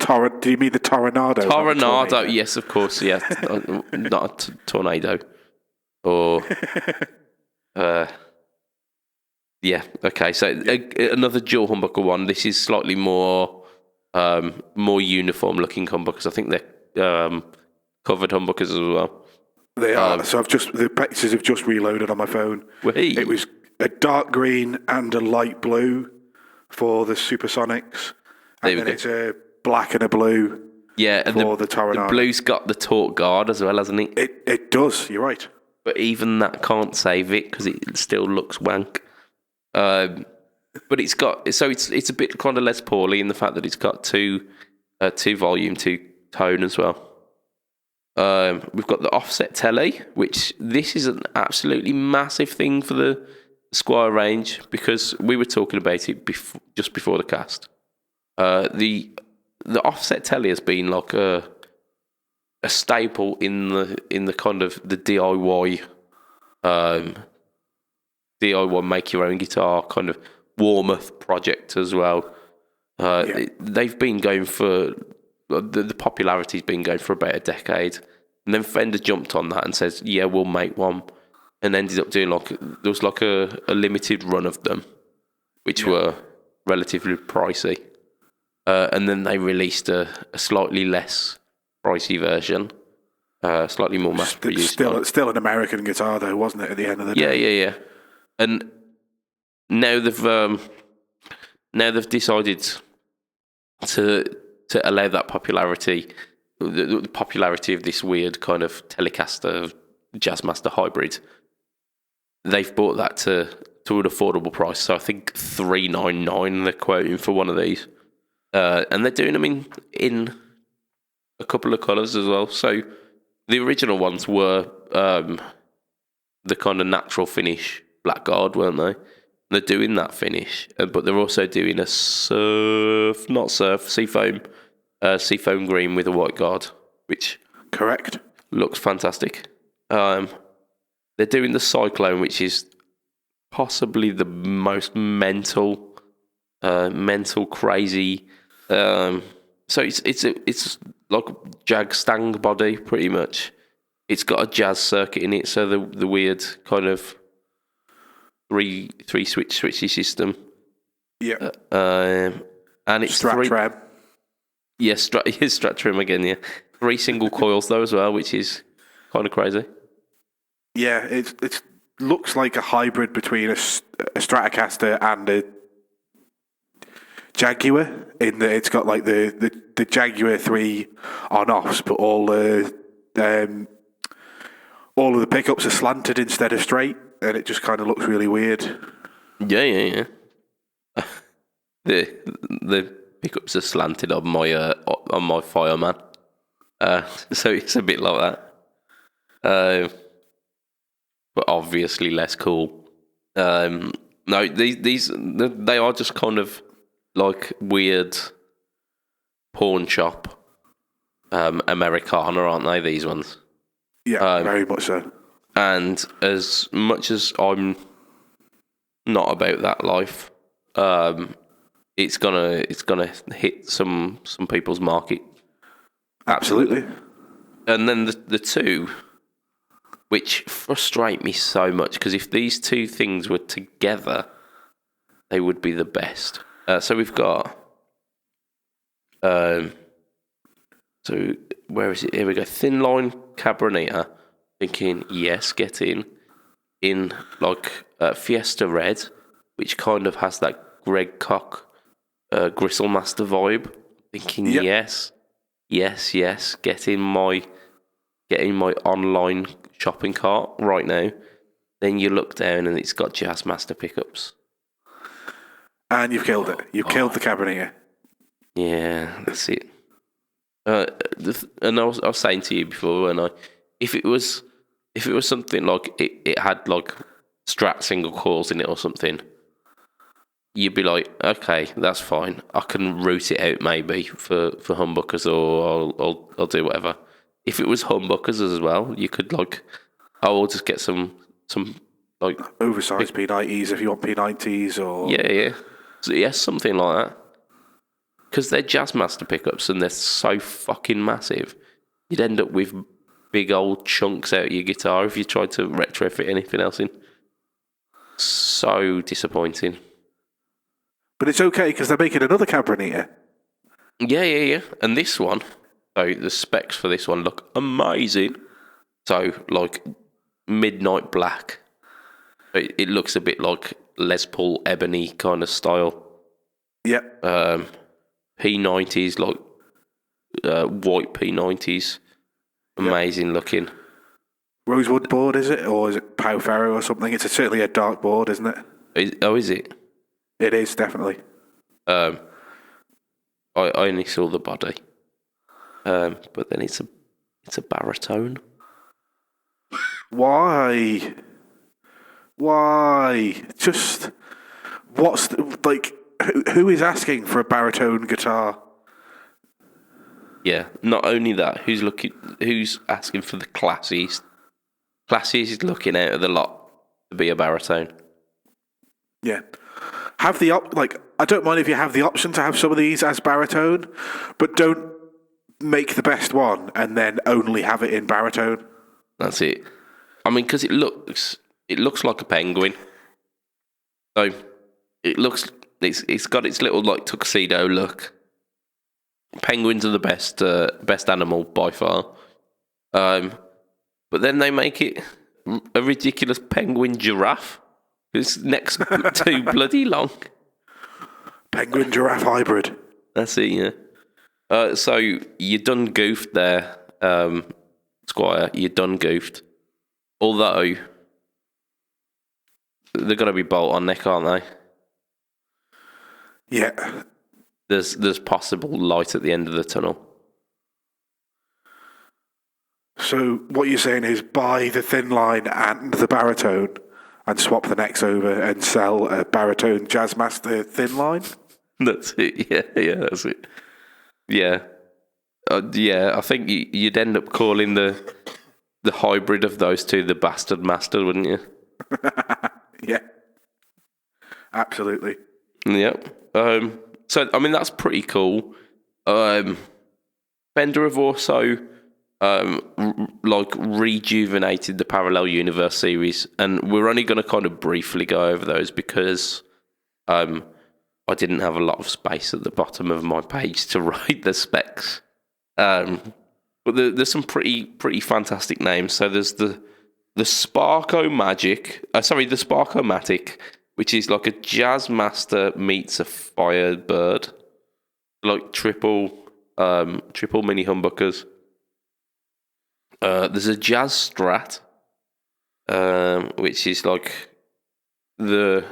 Tornado? Tornado, yes, of course, yeah. Not a tornado. Or yeah, okay. So another dual humbucker one. This is slightly more uniform looking humbuckers. I think they're covered humbuckers as well. They are. So the pictures have just reloaded on my phone. Wait. It was a dark green and a light blue for the Supersonics, and then it's a black and a blue. Yeah, and the Tornado. The blue's got the torque guard as well, hasn't it? It does. You're right. But even that can't save it because it still looks wank. But it's a bit kind of less poorly in the fact that it's got two volume, two tone as well. We've got the offset telly, which this is an absolutely massive thing for the Squier range because we were talking about it just before the cast. The offset telly has been like a staple in the kind of the DIY make your own guitar kind of warm-up project as well. They've been going for the popularity's been going for about a decade, and then Fender jumped on that and says, "Yeah, we'll make one," and ended up doing there was a limited run of them, which were relatively pricey, and then they released a slightly less pricey version, slightly more mass produced. Still an American guitar though, wasn't it? At the end of the day. Yeah. And now they've decided to allow that popularity, the popularity of this weird kind of Telecaster Jazzmaster hybrid. They've brought that to an affordable price. So I think $399 they're quoting for one of these, and they're doing them in a couple of colours as well. So the original ones were the kind of natural finish blackguard, weren't they? They're doing that finish, but they're also doing a seafoam green with a white guard, which correct looks fantastic. They're doing the Cyclone, which is possibly the most mental crazy. So it's like Jag Stang body pretty much. It's got a jazz circuit in it, so the weird kind of three switchy system. Yeah. And it's Strat trim. Yeah, Strat trim again. Yeah, 3 single coils though as well, which is kind of crazy. Yeah, it looks like a hybrid between a Stratocaster and a Jaguar. In that it's got like the Jaguar 3 on-offs, but all of the pickups are slanted instead of straight, and it just kind of looks really weird. Yeah. The pickups are slanted on my Fireman, so it's a bit like that, but obviously less cool. No, they are just kind of like weird pawn shop Americana, aren't they? These ones. Yeah, very much so. And as much as I'm not about that life, it's gonna hit some people's market. Absolutely. And then the two, which frustrate me so much, because if these two things were together, they would be the best. So we've got, so where is it? Here we go. Thin line Cabronita. Thinking, yes, get in like Fiesta Red, which kind of has that Greg Koch Gristlemaster vibe. Thinking, yes, get in my online shopping cart right now. Then you look down and it's got Jazzmaster pickups. And you've killed it. You've killed the Cabronita. Yeah, that's it. And I was saying to you before, if it was something like it had like Strat single coils in it or something, you'd be like, okay, that's fine. I can route it out maybe for humbuckers, or I'll do whatever. If it was humbuckers as well, you could like, oh, I'll just get some like oversized P90s if you want P90s, or yeah, so, yes, something like that. Because they're Jazzmaster pickups and they're so fucking massive, you'd end up with big old chunks out of your guitar if you tried to retrofit anything else in. So disappointing. But it's okay because they're making another Cabernet. Yeah. And this one, so the specs for this one look amazing. So, like, midnight black. It looks a bit like Les Paul ebony kind of style. Yep. P90s, like white P90s. Amazing looking. Rosewood board, is it? Or is it Pau Ferro or something? It's certainly a dark board, isn't it? Is it? It is, definitely. I only saw the body. But then it's a baritone. Why? Just what's like? Who is asking for a baritone guitar? Yeah. Not only that, who's asking for the classiest looking out of the lot to be a baritone? Yeah. Have the I don't mind if you have the option to have some of these as baritone, but don't make the best one and then only have it in baritone. That's it. I mean, because it looks like a penguin. So it's got its little like tuxedo look. Penguins are the best animal by far. But then they make it a ridiculous penguin giraffe. It's neck's too bloody long. Penguin giraffe hybrid. That's it, yeah. So you done goofed there, Squier. You done goofed. Although they're gonna be bolt on neck, aren't they? Yeah. There's possible light at the end of the tunnel. So what you're saying is buy the thin line and the baritone and swap the necks over and sell a baritone Jazzmaster thin line? That's it. Yeah, that's it. Yeah. I think you'd end up calling the hybrid of those two the Bastardmaster, wouldn't you? Yeah. Absolutely. Yep. So, I mean, that's pretty cool. Fender have also rejuvenated the Parallel Universe series, and we're only going to kind of briefly go over those because I didn't have a lot of space at the bottom of my page to write the specs. But there's some pretty fantastic names. So there's the Sparko-Matic, which is like a Jazzmaster meets a Firebird, like triple mini humbuckers. There's a Jazz Strat, which is like because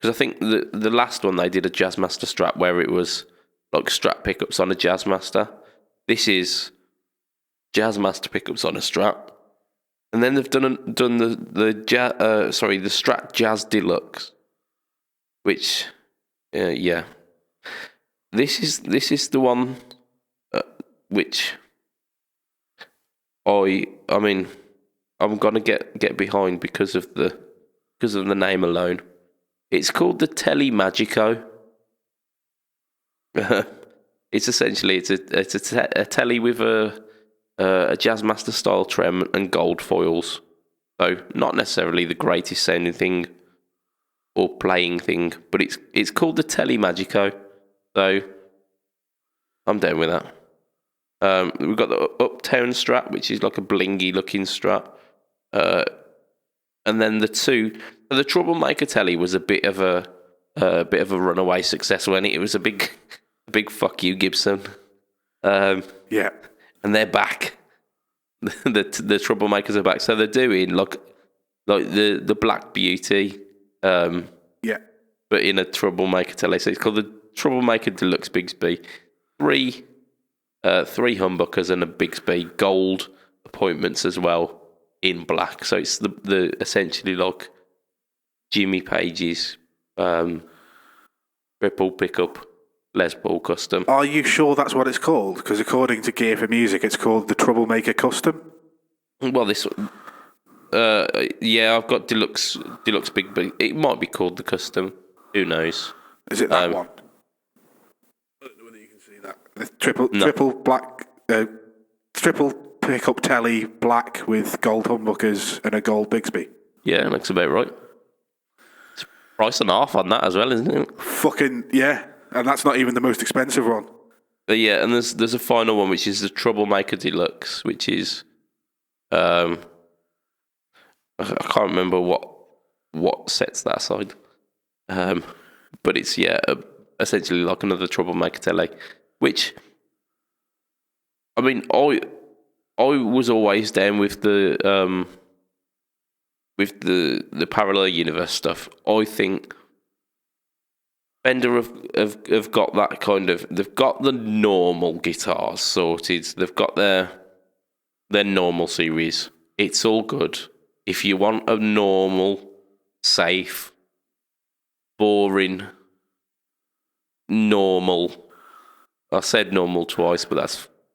I think the last one they did a Jazzmaster Strat where it was like Strat pickups on a Jazzmaster. This is Jazzmaster pickups on a Strat, and then they've done the Strat Jazz Deluxe, which this is the one which I mean I'm gonna get behind because of the name alone. It's called the Tele Magico. It's essentially it's a telly with a Jazzmaster style trem and gold foils. So not necessarily the greatest sounding thing or playing thing, but it's called the Tele Magico. So I'm down with that. We've got the Uptown Strat, which is like a blingy looking Strat, and then the Troublemaker Telly was a bit of a runaway success when it was a big fuck you Gibson. Yeah, and they're back. the Troublemakers are back, so they're doing like the Black Beauty. Yeah, but in a Troublemaker Telly, so it's called the Troublemaker Deluxe Bigsby. Three humbuckers and a Bigsby gold appointments as well in black. So it's the essentially like Jimmy Page's triple pickup Les Paul Custom. Are you sure that's what it's called? Because according to Gear for Music, it's called the Troublemaker Custom. Well, this, yeah, I've got deluxe big, but it might be called the Custom. Who knows? Is it that one? I don't know whether you can see that. The triple black, triple pickup telly black with gold humbuckers and a gold Bigsby. Yeah, looks about right. It's price and half on that as well, isn't it? Fucking yeah, and that's not even the most expensive one. But yeah, and there's a final one which is the Troublemaker Deluxe, which is I can't remember what sets that aside, but it's essentially like another Troublemaker telly, which I mean I was always down with the parallel universe stuff. I think Fender have got that kind of, they've got the normal guitars sorted. They've got their normal series. It's all good. If you want a normal, safe, boring, normal, I said normal twice, but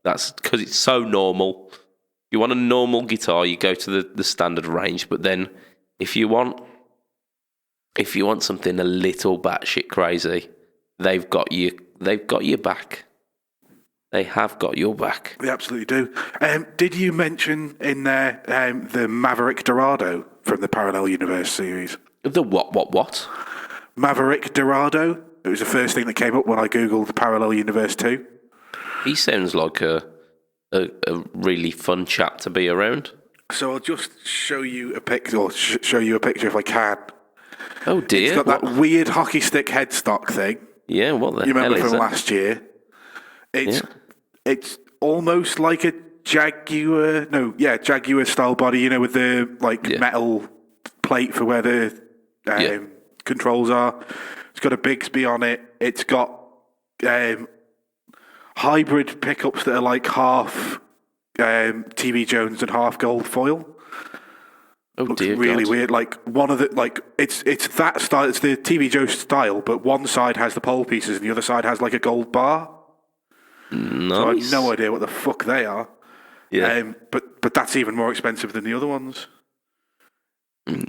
that's because it's so normal. If you want a normal guitar, you go to the standard range. But then, if you want something a little batshit crazy, they've got you. They've got your back. They have got your back. They absolutely do. Did you mention in there the Maverick Dorado from the Parallel Universe series? The what? Maverick Dorado. It was the first thing that came up when I googled Parallel Universe 2. He sounds like a really fun chap to be around. So I'll just show you a picture, or show you a picture if I can. Oh dear! It's got that weird hockey stick headstock thing. Yeah, what the hell is that? You remember from last year? It's almost like a Jaguar style body. You know, with the metal plate for where the controls are. It's got a Bigsby on it. It's got hybrid pickups that are like half TV Jones and half gold foil. Oh Looks dear, really God. weird. Like one of the it's that style. It's the TV Joe style, but one side has the pole pieces and the other side has like a gold bar. Nice. So I have no idea what the fuck they are. Yeah. But that's even more expensive than the other ones.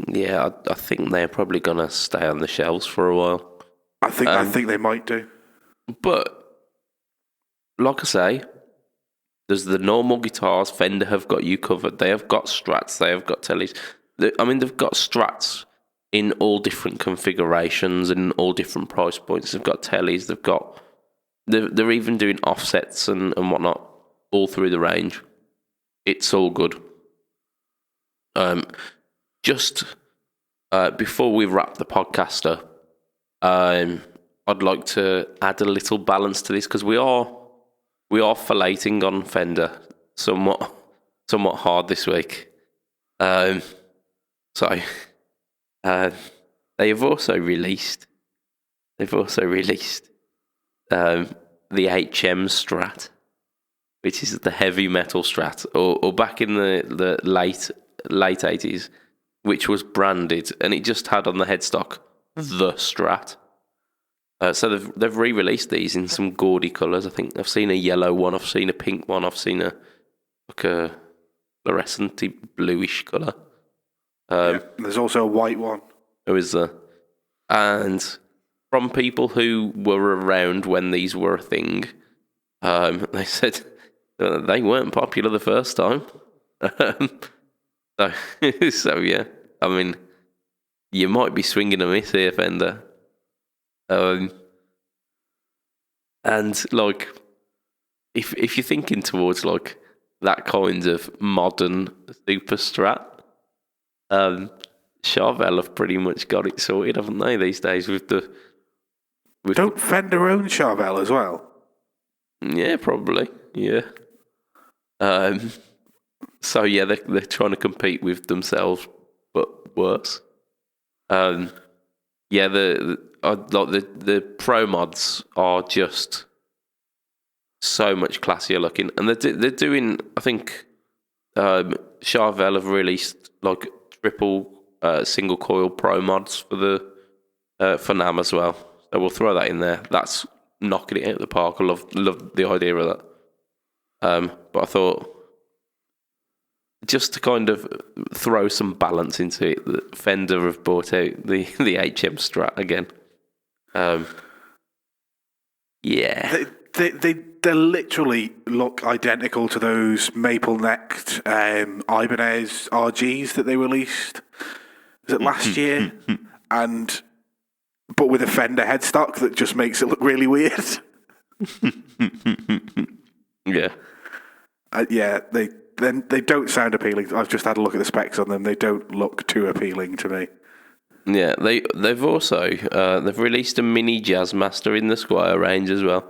Yeah, I think they're probably gonna stay on the shelves for a while. I think they might do. But like I say, there's the normal guitars. Fender have got you covered. They have got Strats. They have got tellies. They've got Strats in all different configurations and all different price points. They've got tellies. They're even doing offsets and whatnot all through the range. It's all good. Just before we wrap the podcast up, I'd like to add a little balance to this because we are filleting on Fender somewhat hard this week. They have also released the HM Strat, which is the heavy metal Strat, or back in the late 80s, which was branded, and it just had on the headstock the Strat. So they've re-released these in some gaudy colours. I think I've seen a yellow one, I've seen a pink one, I've seen a fluorescent bluish colour. There's also a white one. There is and from people who were around when these were a thing, they said they weren't popular the first time. So yeah, I mean, you might be swinging a miss here, Fender. And like, if you're thinking towards like that kind of modern super Strat, Charvel have pretty much got it sorted, haven't they, these days with the... Don't Fender own Charvel as well? Yeah, probably, yeah. So yeah, they're trying to compete with themselves, but worse. Yeah, the pro mods are just so much classier looking, and they're doing. I think Charvel have released triple single coil pro mods for NAMM as well. So we'll throw that in there. That's knocking it out of the park. I love the idea of that. But I thought, just to kind of throw some balance into it, that Fender have brought out the HM Strat again. Yeah. They literally look identical to those maple-necked Ibanez RGs that they released. Was it last year? But with a Fender headstock that just makes it look really weird. Yeah. They don't sound appealing. I've just had a look at the specs on them. They don't look too appealing to me. Yeah, they've also they've released a mini Jazzmaster in the Squier range as well,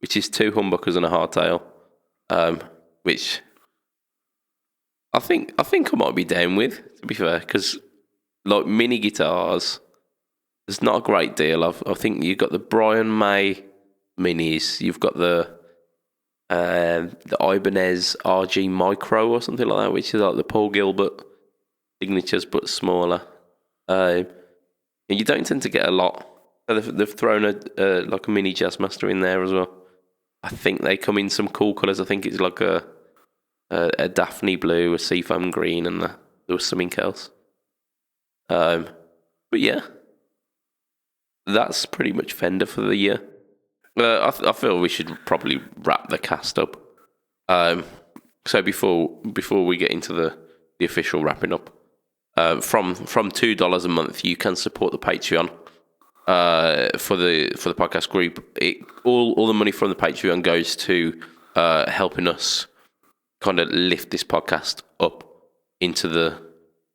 which is 2 humbuckers and a hardtail, which I think I might be down with, to be fair, because like mini guitars, there's not a great deal of. I think you've got the Brian May minis, you've got the Ibanez RG Micro or something like that, which is like the Paul Gilbert signatures but smaller. And you don't tend to get a lot. So they've thrown a like a mini Jazzmaster in there as well. I think they come in some cool colours. I think it's like a Daphne blue, a seafoam green, and there was something else. But yeah, that's pretty much Fender for the year. I feel we should probably wrap the cast up. So before we get into the official wrapping up, from $2 a month, you can support the Patreon for the podcast group. All the money from the Patreon goes to helping us kind of lift this podcast up into the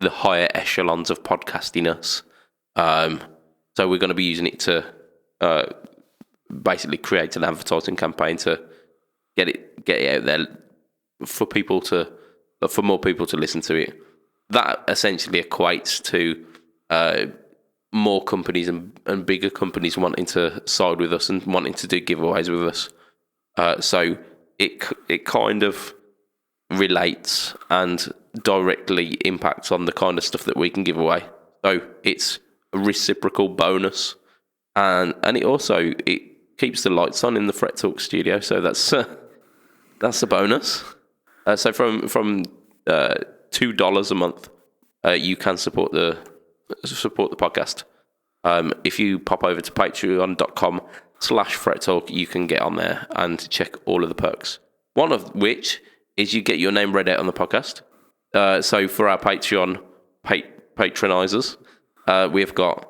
higher echelons of podcastiness. So we're going to be using it to basically create an advertising campaign to get it out there for more people to listen to it. That essentially equates to more companies and bigger companies wanting to side with us and wanting to do giveaways with us. So it kind of relates and directly impacts on the kind of stuff that we can give away. So it's a reciprocal bonus, and it keeps the lights on in the Fret Talk studio. So that's a bonus. So from $2 a month, you can support the podcast. If you pop over to patreon.com/Fret Talk, you can get on there and check all of the perks. One of which is you get your name read out on the podcast. So for our Patreon patronizers, we've got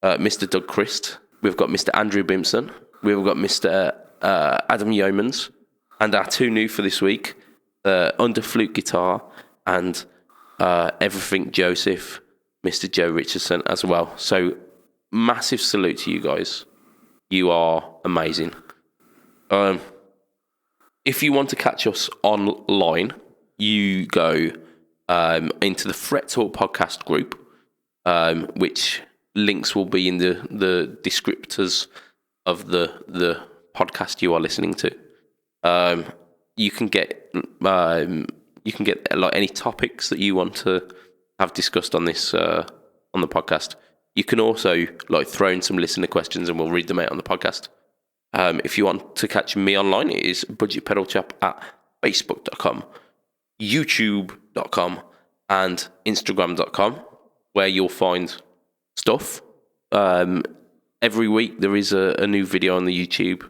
Mr. Doug Christ, we've got Mr. Andrew Bimson, we've got Mr. Adam Yeomans, and our 2 new for this week, Under Flute Guitar and Everything Joseph, Mr. Joe Richardson as well. So massive salute to you guys. You are amazing. If you want to catch us online, you go into the Fret Talk podcast group, which links will be in the descriptors of the podcast you are listening to. You can get like any topics that you want to have discussed on this on the podcast. You can also like throw in some listener questions and we'll read them out on the podcast. If you want to catch me online, it is Budget Pedal Chap at facebook.com, youtube.com, and instagram.com, where you'll find stuff. Every week there is a new video on the YouTube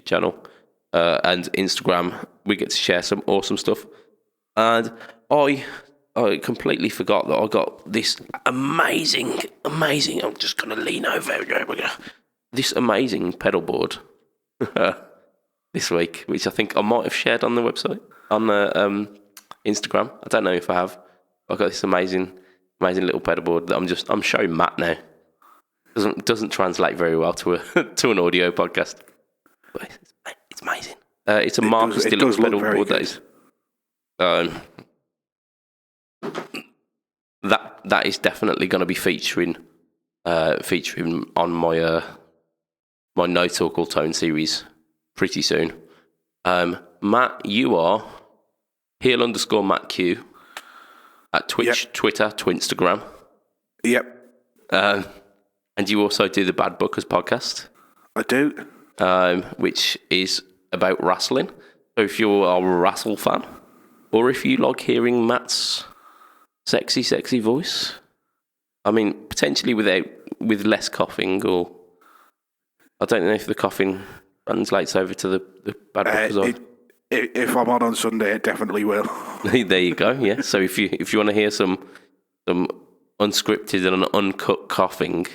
channel and Instagram. We get to share some awesome stuff. And I completely forgot that I got this amazing, I'm just going to lean over. This amazing pedal board this week, which I think I might have shared on the website, on the Instagram. I don't know if I have. I've got this amazing little pedal board that I'm showing Matt now. Doesn't translate very well to an audio podcast, but it's amazing. It's a Marcus Deluxe pedal board. That is. That is definitely going to be featuring on my my No Talk All Tone series pretty soon. Matt, you are heel_Matt Q at Twitch, yep. Twitter, Twinstagram. Yep. And And you also do the Bad Bookers podcast. I do. Which is about wrestling. So if you're a wrestle fan, or if you like hearing Matt's sexy, sexy voice, I mean, potentially with less coughing, or I don't know if the coughing translates over to the Bad Bookers. If I'm on Sunday, it definitely will. There you go. Yeah. So if you want to hear some unscripted and uncut coughing,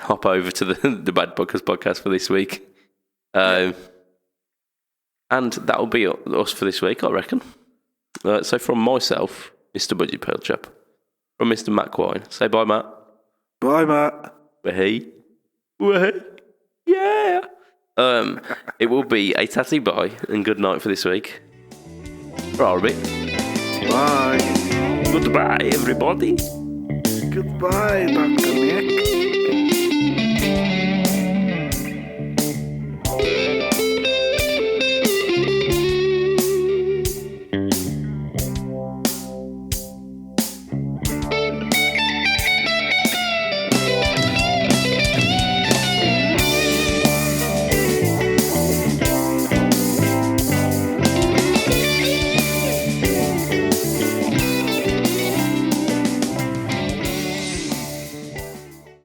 hop over to the Bad Bookers podcast for this week. And that'll be us for this week, I reckon. So from myself, Mr Budget Pearl Chap, from Mr Matt Quine, say bye, Matt. Bye, Matt. Hey. Yeah. It will be a tatty bye and good night for this week. Bye. Goodbye, everybody. Goodbye, Dr. Nick.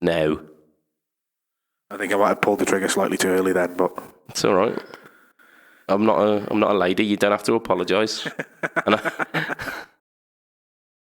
No. I think I might have pulled the trigger slightly too early then, but It's all right. I'm not a lady. You don't have to apologise.